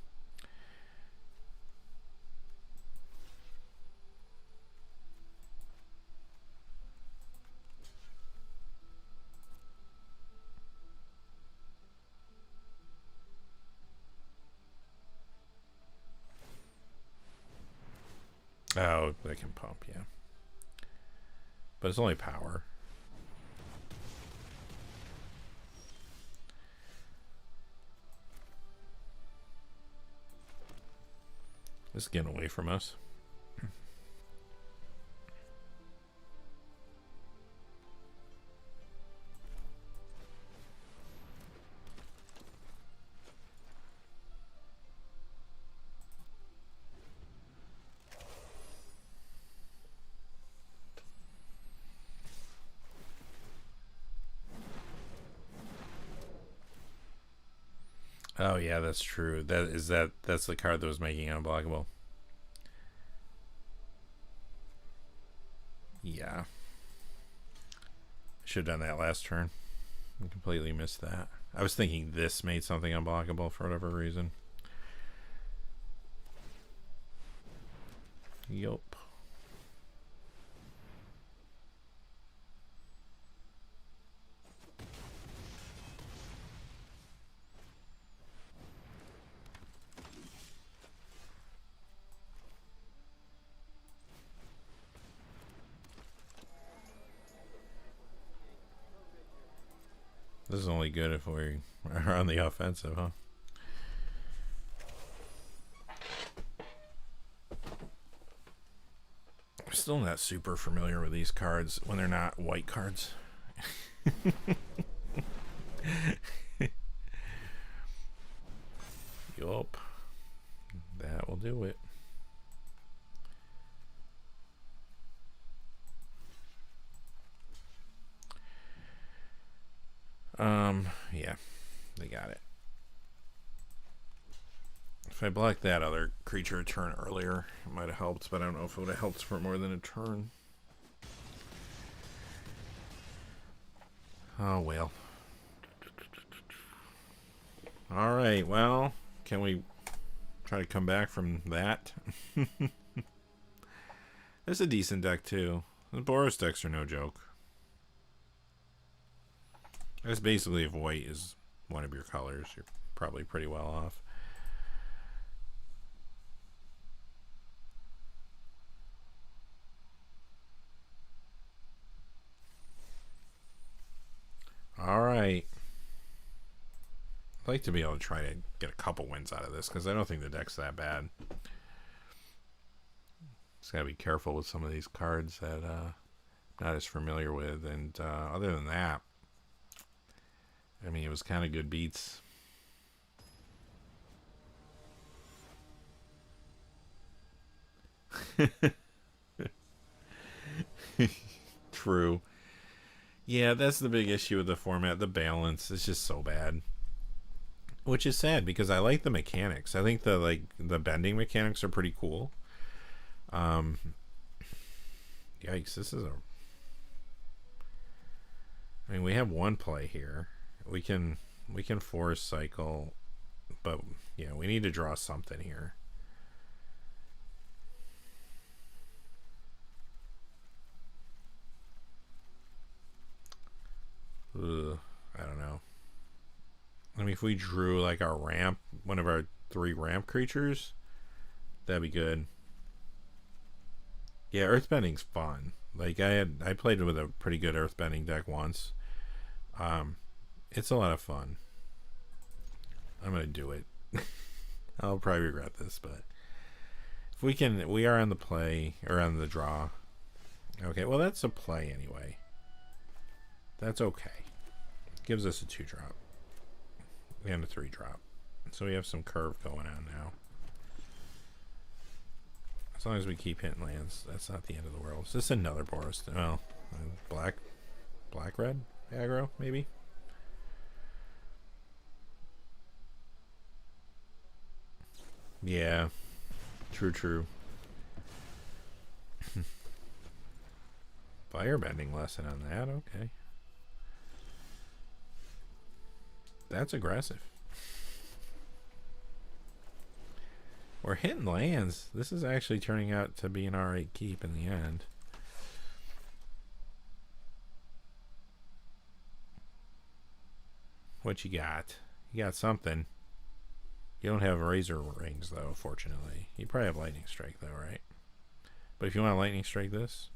Oh, they can pump, yeah. But it's only power. This is getting away from us. Oh yeah, that's true. That's the card that was making it unblockable. Yeah. Should have done that last turn. I completely missed that. I was thinking this made something unblockable for whatever reason. Yup. This is only good if we are on the offensive, huh? still not super familiar with these cards when they're not white cards. Yup. That will do it. Yeah, they got it. If I blocked that other creature a turn earlier, it might have helped, but I don't know if it would have helped for more than a turn. Oh, well. Alright, well, can we try to come back from that? There's a decent deck, too. The Boros decks are no joke. That's basically if white is one of your colors, you're probably pretty well off. Alright. I'd like to be able to try to get a couple wins out of this, because I don't think the deck's that bad. Just gotta be careful with some of these cards that I'm not as familiar with, and other than that, I mean, it was kind of good beats. True. Yeah, that's the big issue with the format. The balance is just so bad. Which is sad, because I like the mechanics. I think the bending mechanics are pretty cool. Yikes, this is a... I mean, we have one play here. We can force cycle, but yeah, we need to draw something here. Ugh, I don't know. I mean, if we drew like our ramp, one of our 3 ramp creatures, that'd be good. Yeah, earthbending's fun. Like I played with a pretty good earthbending deck once. It's a lot of fun. I'm gonna do it. I'll probably regret this, but if we can, we are on the play or on the draw. Okay, well that's a play anyway. That's okay. Gives us a 2-drop and a 3-drop, so we have some curve going on now. As long as we keep hitting lands, that's not the end of the world. Is this another Boros? Oh, black red aggro maybe. Yeah, true. Firebending lesson on that, okay. That's aggressive. We're hitting lands. This is actually turning out to be an alright keep in the end. What you got? You got something. You don't have razor rings, though, fortunately. You probably have lightning strike, though, right? But if you want to lightning strike this,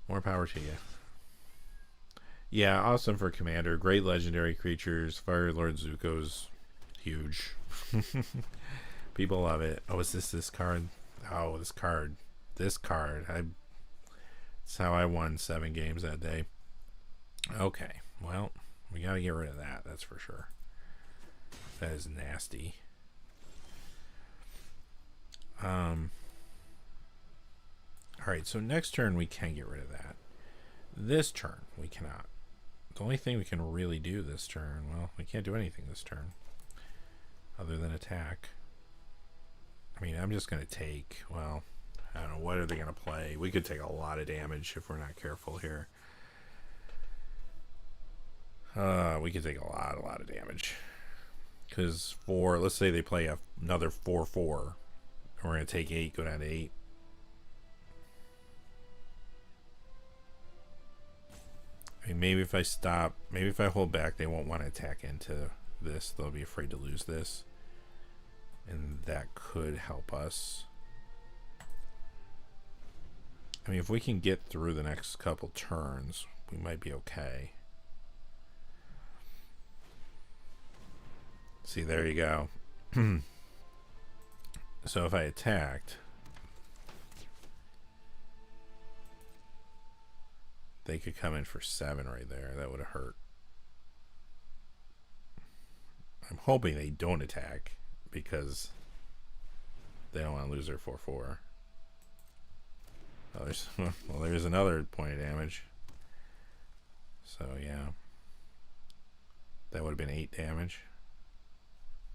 more power to you. Yeah, awesome for commander. Great legendary creatures. Fire Lord Zuko's huge. People love it. Oh, is this card? Oh, this card. That's how I won 7 games that day. Okay, well, we gotta get rid of that. That's for sure. That is nasty. Alright, so next turn we can get rid of that. This turn we cannot. The only thing we can really do this turn, well, we can't do anything this turn other than attack. I mean, I'm just going to take, well, I don't know, what are they going to play? We could take a lot of damage if we're not careful here. We could take a lot of damage. Because let's say they play another 4/4. We're going to take 8, go down to 8. I mean, maybe if I hold back, they won't want to attack into this. They'll be afraid to lose this. And that could help us. I mean, if we can get through the next couple turns, we might be okay. See, there you go. So if I attacked, they could come in for 7 right there. That would have hurt. I'm hoping they don't attack because they don't want to lose their 4/4. Oh, there's another point of damage. So yeah, that would have been 8 damage.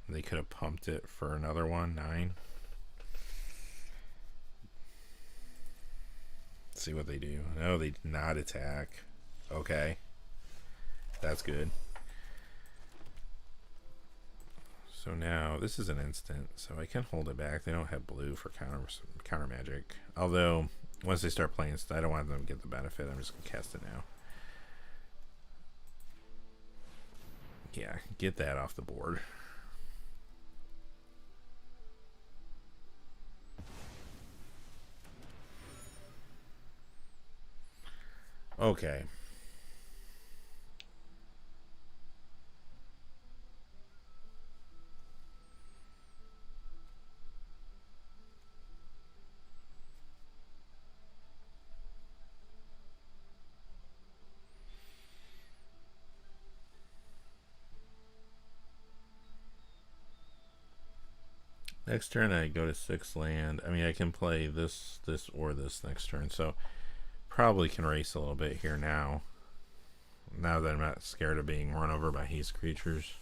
They could have pumped it for another one, 9. Let's see what they do. No, they did not attack. Okay, that's good. So now this is an instant, so I can hold it back. They don't have blue for counter magic. Although once they start playing, I don't want them to get the benefit. I'm just gonna cast it now. Yeah, get that off the board. Okay. Next turn I go to 6 land. I mean, I can play this, or this next turn, so probably can race a little bit here now. Now that I'm not scared of being run over by haste creatures.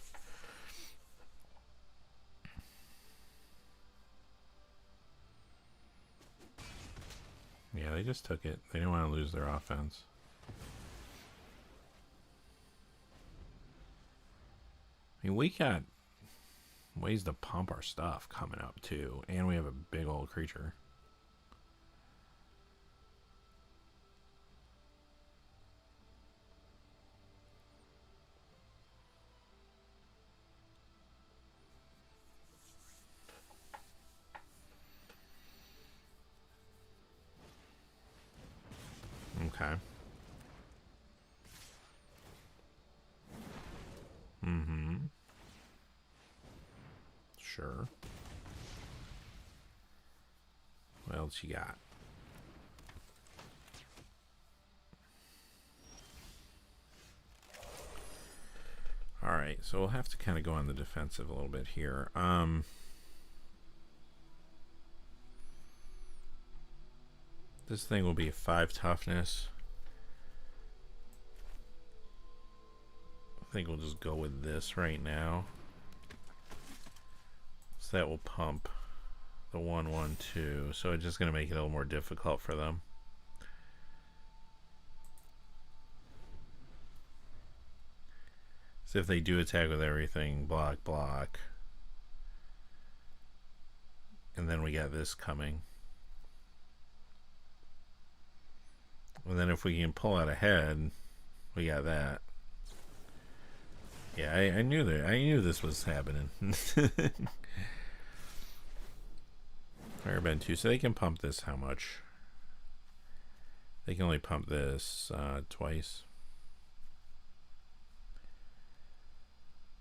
Yeah, they just took it. They didn't want to lose their offense. I mean, we got ways to pump our stuff coming up too, and we have a big old creature. Okay. Sure. What else you got? Alright, so we'll have to kind of go on the defensive a little bit here. This thing will be a 5 toughness. I think we'll just go with this right now. So that will pump the 1/1/2. So it's just going to make it a little more difficult for them. So if they do attack with everything, block, block. And then we got this coming. And then if we can pull out ahead, we got that. Yeah, I knew that. I knew this was happening. Airbend 2, so they can pump this how much? They can only pump this twice.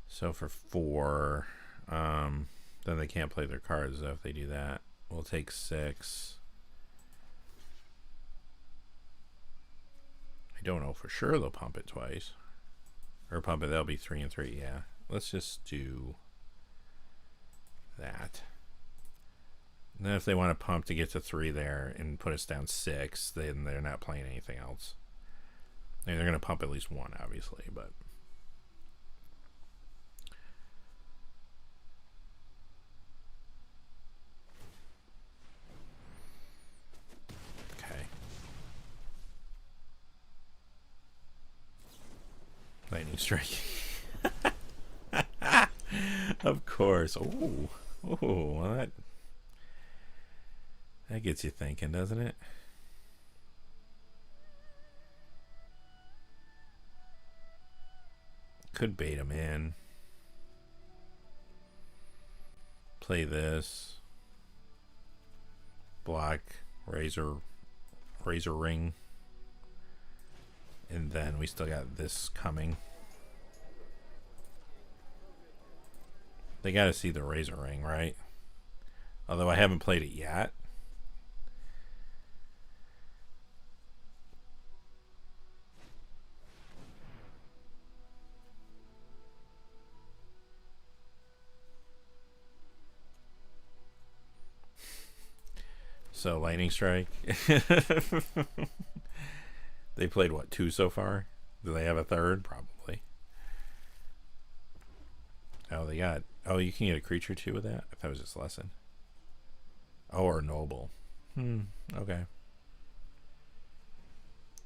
So for 4, then they can't play their cards though if they do that. We'll take 6. I don't know for sure they'll pump it twice. Or pump it, that'll be 3 and 3, yeah. Let's just do that. And then if they want to pump to get to 3 there and put us down 6, then they're not playing anything else. I mean, they're going to pump at least 1, obviously, but... Okay. Lightning strike. Of course. Oh, well that gets you thinking, doesn't it? Could bait him in. Play this. Block, razor ring. And then we still got this coming. They got to see the razor ring, right? Although I haven't played it yet. So lightning strike. They played what, 2 so far? Do they have a third? Probably. Oh, they got. Oh, you can get a creature too with that. That was just lesson. Oh, or noble. Okay.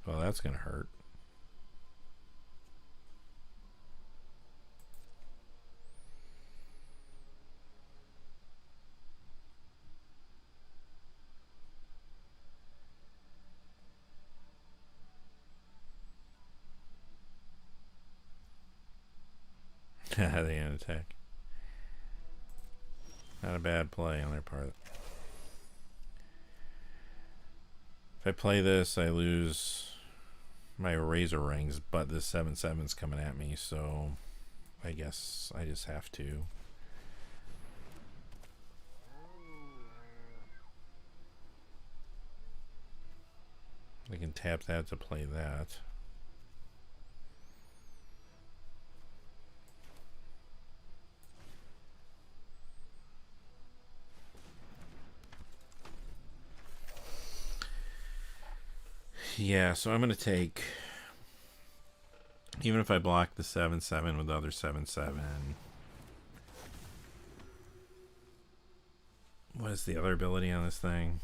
Well, that's gonna hurt. They didn't attack. Not a bad play on their part. If I play this, I lose my razor rings, but this 7/7's coming at me, so I guess I just have to. I can tap that to play that. Yeah, so I'm going to take, even if I block the 7/7 with the other 7/7, what is the other ability on this thing?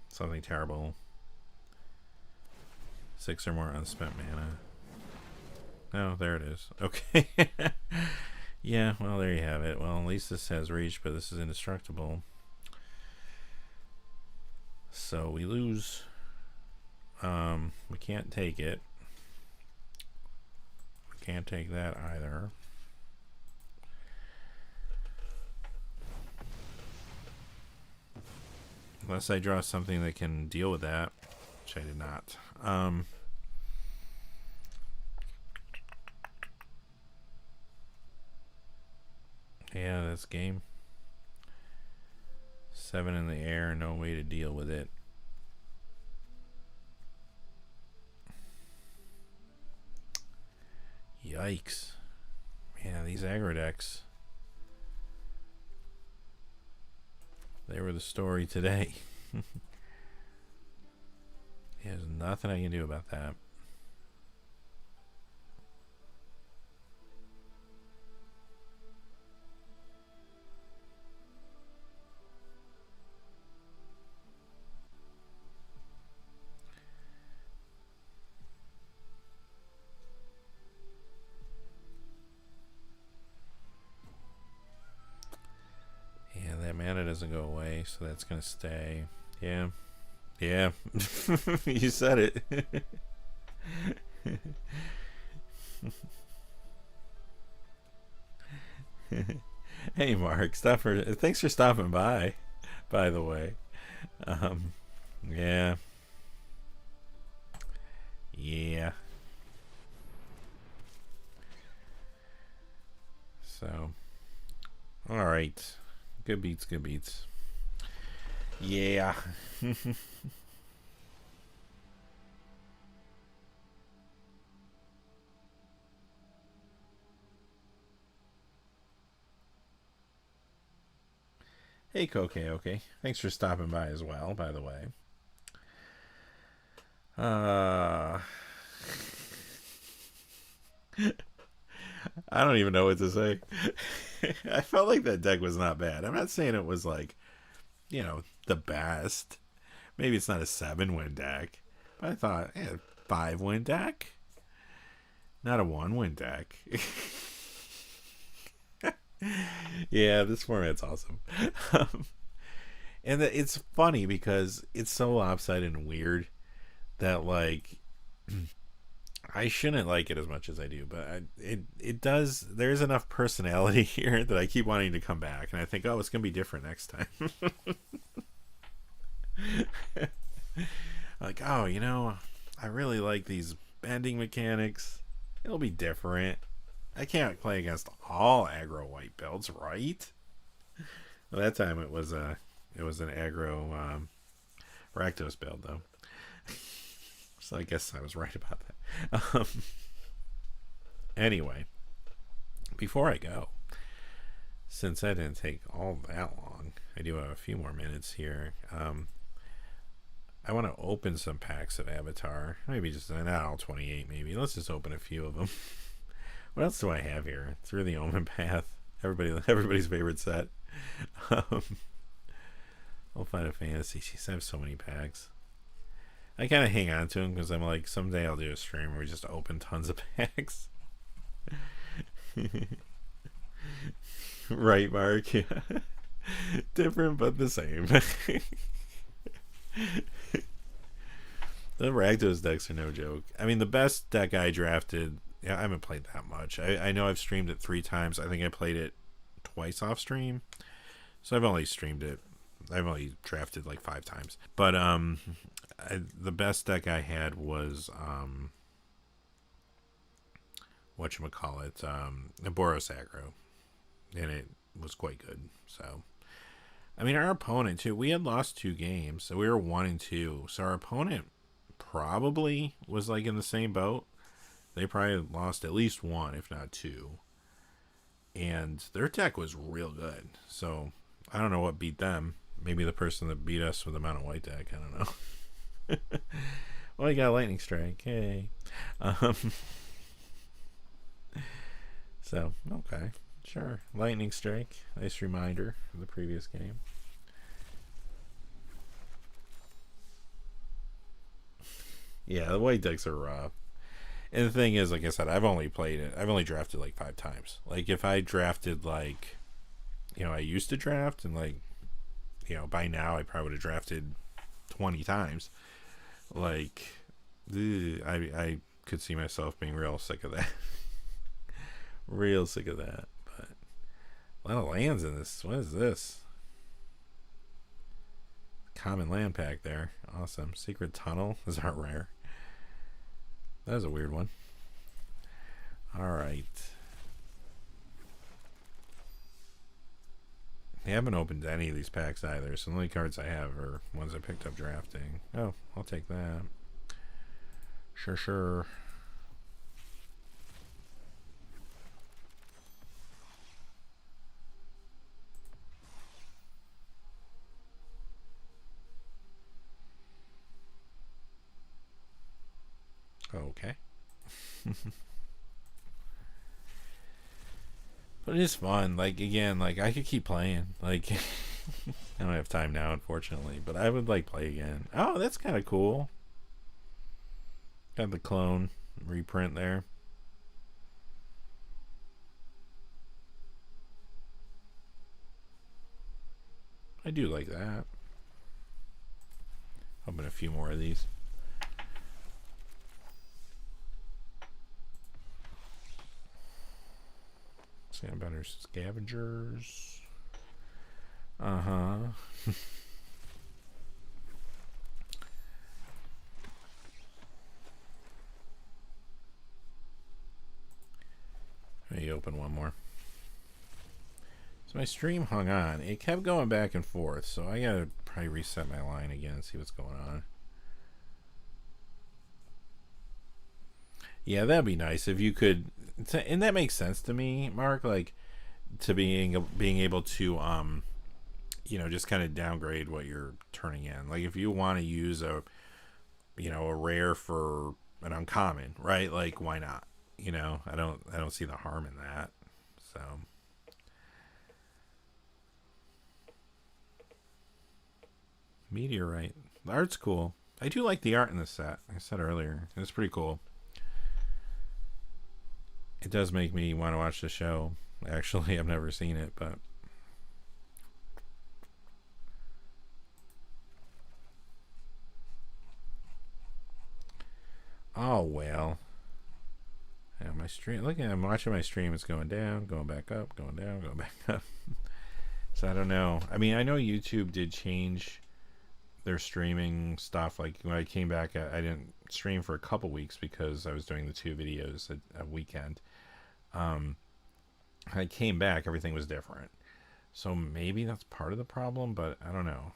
Something terrible. 6 or more unspent mana. Oh, there it is. Okay. Yeah, well, there you have it. Well, at least this has reach, but this is indestructible. So we lose. We can't take it. We can't take that either. Unless I draw something that can deal with that, which I did not. Yeah, that's game. 7 in the air, no way to deal with it. Yikes. Yeah, these aggro decks. They were the story today. There's nothing I can do about that. Mana doesn't go away, so that's gonna stay. Yeah. Yeah. You said it. Hey Mark, thanks for stopping by the way. Yeah. Yeah. So alright. Good beats, good beats. Yeah. Hey, okay. Thanks for stopping by as well, by the way. I don't even know what to say. I felt like that deck was not bad. I'm not saying it was like, you know, the best. Maybe it's not a 7-win deck. But I thought, 5-win deck? Not a 1-win deck. Yeah, this format's awesome. And it's funny because it's so lopsided and weird that, like, I shouldn't like it as much as I do, but it does. There's enough personality here that I keep wanting to come back, and I think, oh, it's gonna be different next time. Like, oh, you know, I really like these bending mechanics. It'll be different. I can't play against all aggro white builds, right? Well, that time it was an aggro Rakdos build though. So I guess I was right about that. Anyway, before I go, since that didn't take all that long, I do have a few more minutes here. I want to open some packs of Avatar. Maybe just, not all 28 maybe. Let's just open a few of them. What else do I have here? Through the Omen Path. Everybody's favorite set. I'll find a fantasy. Jeez, I have so many packs. I kind of hang on to them because I'm like, someday I'll do a stream where we just open tons of packs. Right, Mark? Yeah. Different but the same. The Rakdos decks are no joke. I mean, the best deck I drafted, yeah, I haven't played that much. I know I've streamed it 3 times. I think I played it twice off stream. So I've only streamed it. I've only drafted like 5 times. But the best deck I had was whatchamacallit, Boros Aggro. And it was quite good. So I mean, our opponent too, we had lost 2 games, so we were 1-2. So our opponent probably was like in the same boat. They probably lost at least 1, if not 2. And their deck was real good. So I don't know what beat them. Maybe the person that beat us with the mono white deck. I don't know. Well, you got a lightning strike. Hey. So, okay. Sure. Lightning strike. Nice reminder of the previous game. Yeah, the white decks are rough. And the thing is, like I said, I've only drafted like 5 times. Like, if I drafted like, I used to draft, and like, by now I probably would have drafted 20 times. Like, I could see myself being real sick of that. Real sick of that. But a lot of lands in this. What is this? Common land pack there. Awesome. Secret Tunnel. Those aren't rare. That was a weird one. Alright. I haven't opened any of these packs either, so the only cards I have are ones I picked up drafting. Oh, I'll take that. Sure. Okay. But it is fun. Like, again, like, I could keep playing. Like, I don't have time now, unfortunately, but I would, like, play again. Oh, that's kind of cool. Got the clone reprint there. I do like that. Open a few more of these. Better scavengers. Let me open one more. So my stream hung on. It kept going back and forth, so I gotta probably reset my line again and see what's going on. Yeah, that'd be nice if you could, and that makes sense to me, Mark. Like, to being able to just kind of downgrade what you're turning in. Like, if you want to use a rare for an uncommon, right? Like, why not? I don't see the harm in that. So Meteorite, the art's cool. I do like the art in this set. Like I said earlier, it's pretty cool. It does make me want to watch the show. Actually, I've never seen it, but oh well. Yeah, my stream. Look, I'm watching my stream. It's going down, going back up, going down, going back up. So I don't know. I mean, I know YouTube did change their streaming stuff. Like, when I came back, I didn't stream for a couple weeks because I was doing the 2 videos a weekend. I came back, everything was different. So maybe that's part of the problem, but I don't know.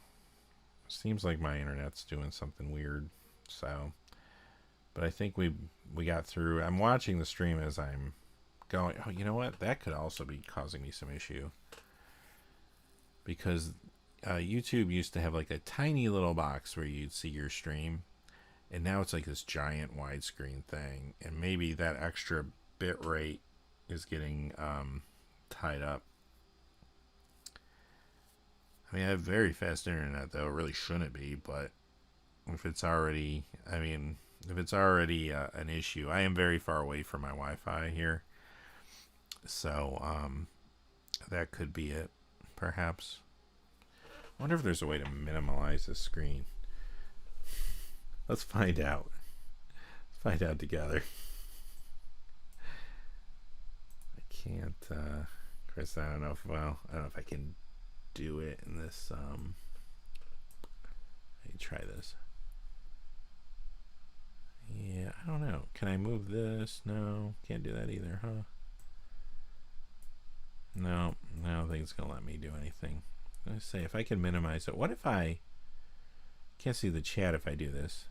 Seems like my internet's doing something weird. So, but I think we got through. I'm watching the stream as I'm going. Oh, you know what? That could also be causing me some issue. Because YouTube used to have like a tiny little box where you'd see your stream, and now it's like this giant widescreen thing, and maybe that extra bit rate is getting tied up. I mean, I have very fast internet, though. It really shouldn't be, but if it's already, an issue, I am very far away from my Wi-Fi here, so that could be it, perhaps. I wonder if there's a way to minimize the screen. Let's find out. Let's find out together. I can't, Chris, I don't know if I can do it in this, let me try this. Yeah, I don't know. Can I move this? No, can't do that either, huh? No, I don't think it's gonna let me do anything. Let's say if I can minimize it. What if I can't see the chat if I do this?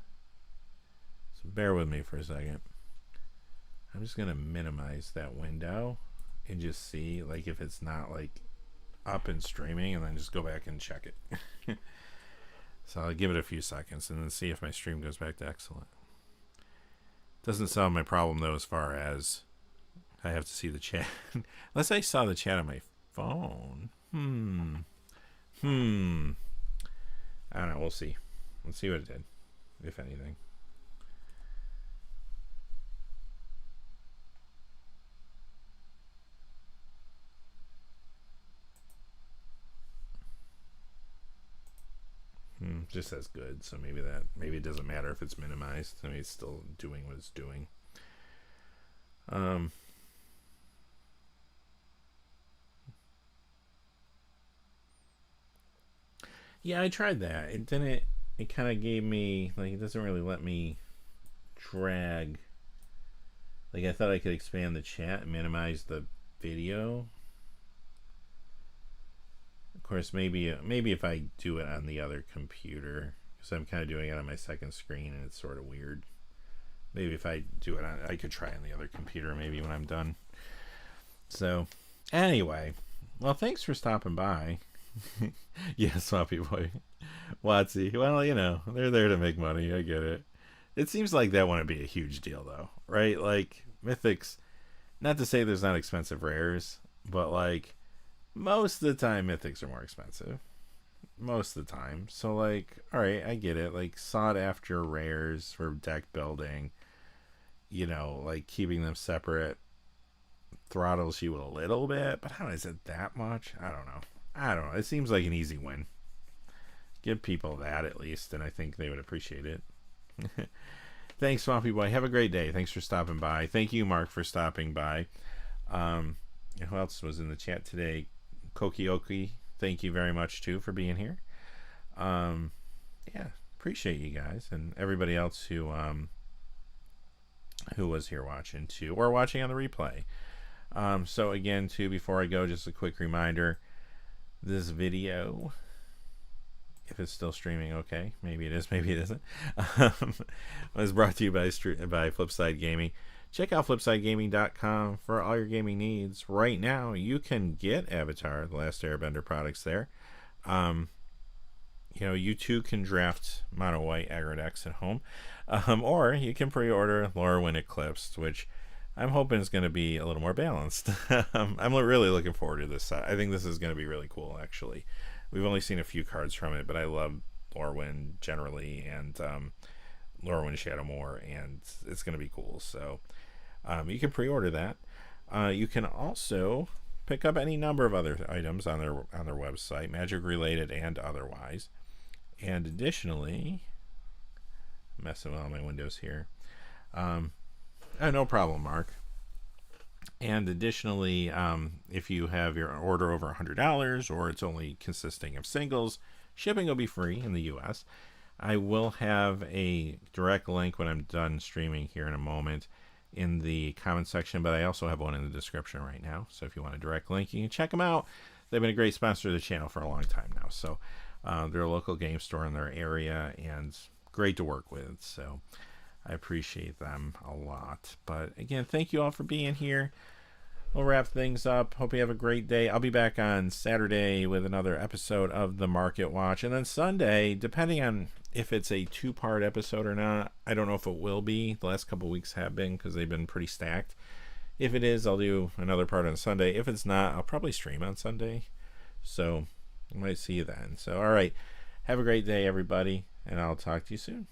So bear with me for a second. I'm just gonna minimize that window and just see like if it's not like up and streaming, and then just go back and check it. So I'll give it a few seconds and then see if my stream goes back to excellent. Doesn't solve my problem though, as far as I have to see the chat. Unless I saw the chat on my phone. I don't know. We'll see. Let's see what it did, if anything. Just says good, so maybe it doesn't matter if it's minimized. I mean, it's still doing what it's doing. Yeah, I tried that. It didn't. It kind of gave me like, it doesn't really let me drag. Like, I thought I could expand the chat and minimize the video. Of course, maybe if I do it on the other computer, because I'm kind of doing it on my second screen and it's sort of weird. Maybe if I do it on, I could try on the other computer maybe when I'm done. So, anyway, well, thanks for stopping by. Yeah, Swampy Boy. Watsy. Well, you know, they're there to make money. I get it. It seems like that wouldn't be a huge deal, though, right? Like, Mythics, not to say there's not expensive rares, but, like, most of the time, Mythics are more expensive. Most of the time. So, like, alright, I get it. Like, sought after rares for deck building, you know, like, keeping them separate throttles you a little bit, but how is it that much? I don't know. It seems like an easy win. Give people that at least, and I think they would appreciate it. Thanks, Swampy Boy. Have a great day. Thanks for stopping by. Thank you, Mark, for stopping by. Who else was in the chat today? Kokioki, thank you very much too for being here. Yeah, appreciate you guys and everybody else who was here watching too, or watching on the replay. So again, too, before I go, just a quick reminder: this video, if it's still streaming, okay, maybe it is, maybe it isn't, was brought to you by Flipside Gaming. Check out flipsidegaming.com for all your gaming needs. Right now, you can get Avatar the Last Airbender products there. You know, you too can draft Mono White aggro decks at home, or you can pre-order Lorwyn Eclipsed, which I'm hoping is going to be a little more balanced. I'm really looking forward to this set. I think this is going to be really cool, actually. We've only seen a few cards from it, but I love Lorwyn generally, and Lorwyn Shadowmoor, and it's going to be cool. So you can pre-order that. You can also pick up any number of other items on their website, Magic related and otherwise. And additionally, messing with all my windows here. No problem, Mark. And additionally, if you have your order over $100 or it's only consisting of singles, shipping will be free in the US. I will have a direct link when I'm done streaming here in a moment in the comment section, but I also have one in the description right now. So if you want a direct link, you can check them out. They've been a great sponsor of the channel for a long time now. So they're a local game store in their area and great to work with. So I appreciate them a lot. But again, thank you all for being here. we'll wrap things up. Hope you have a great day. I'll be back on Saturday with another episode of the Market Watch, and then Sunday, depending on if it's a 2-part episode or not, I don't know if it will be. The last couple weeks have been because they've been pretty stacked. If it is, I'll do another part on Sunday. If it's not, I'll probably stream on Sunday. So I might see you then. So all right, have a great day, everybody, and I'll talk to you soon.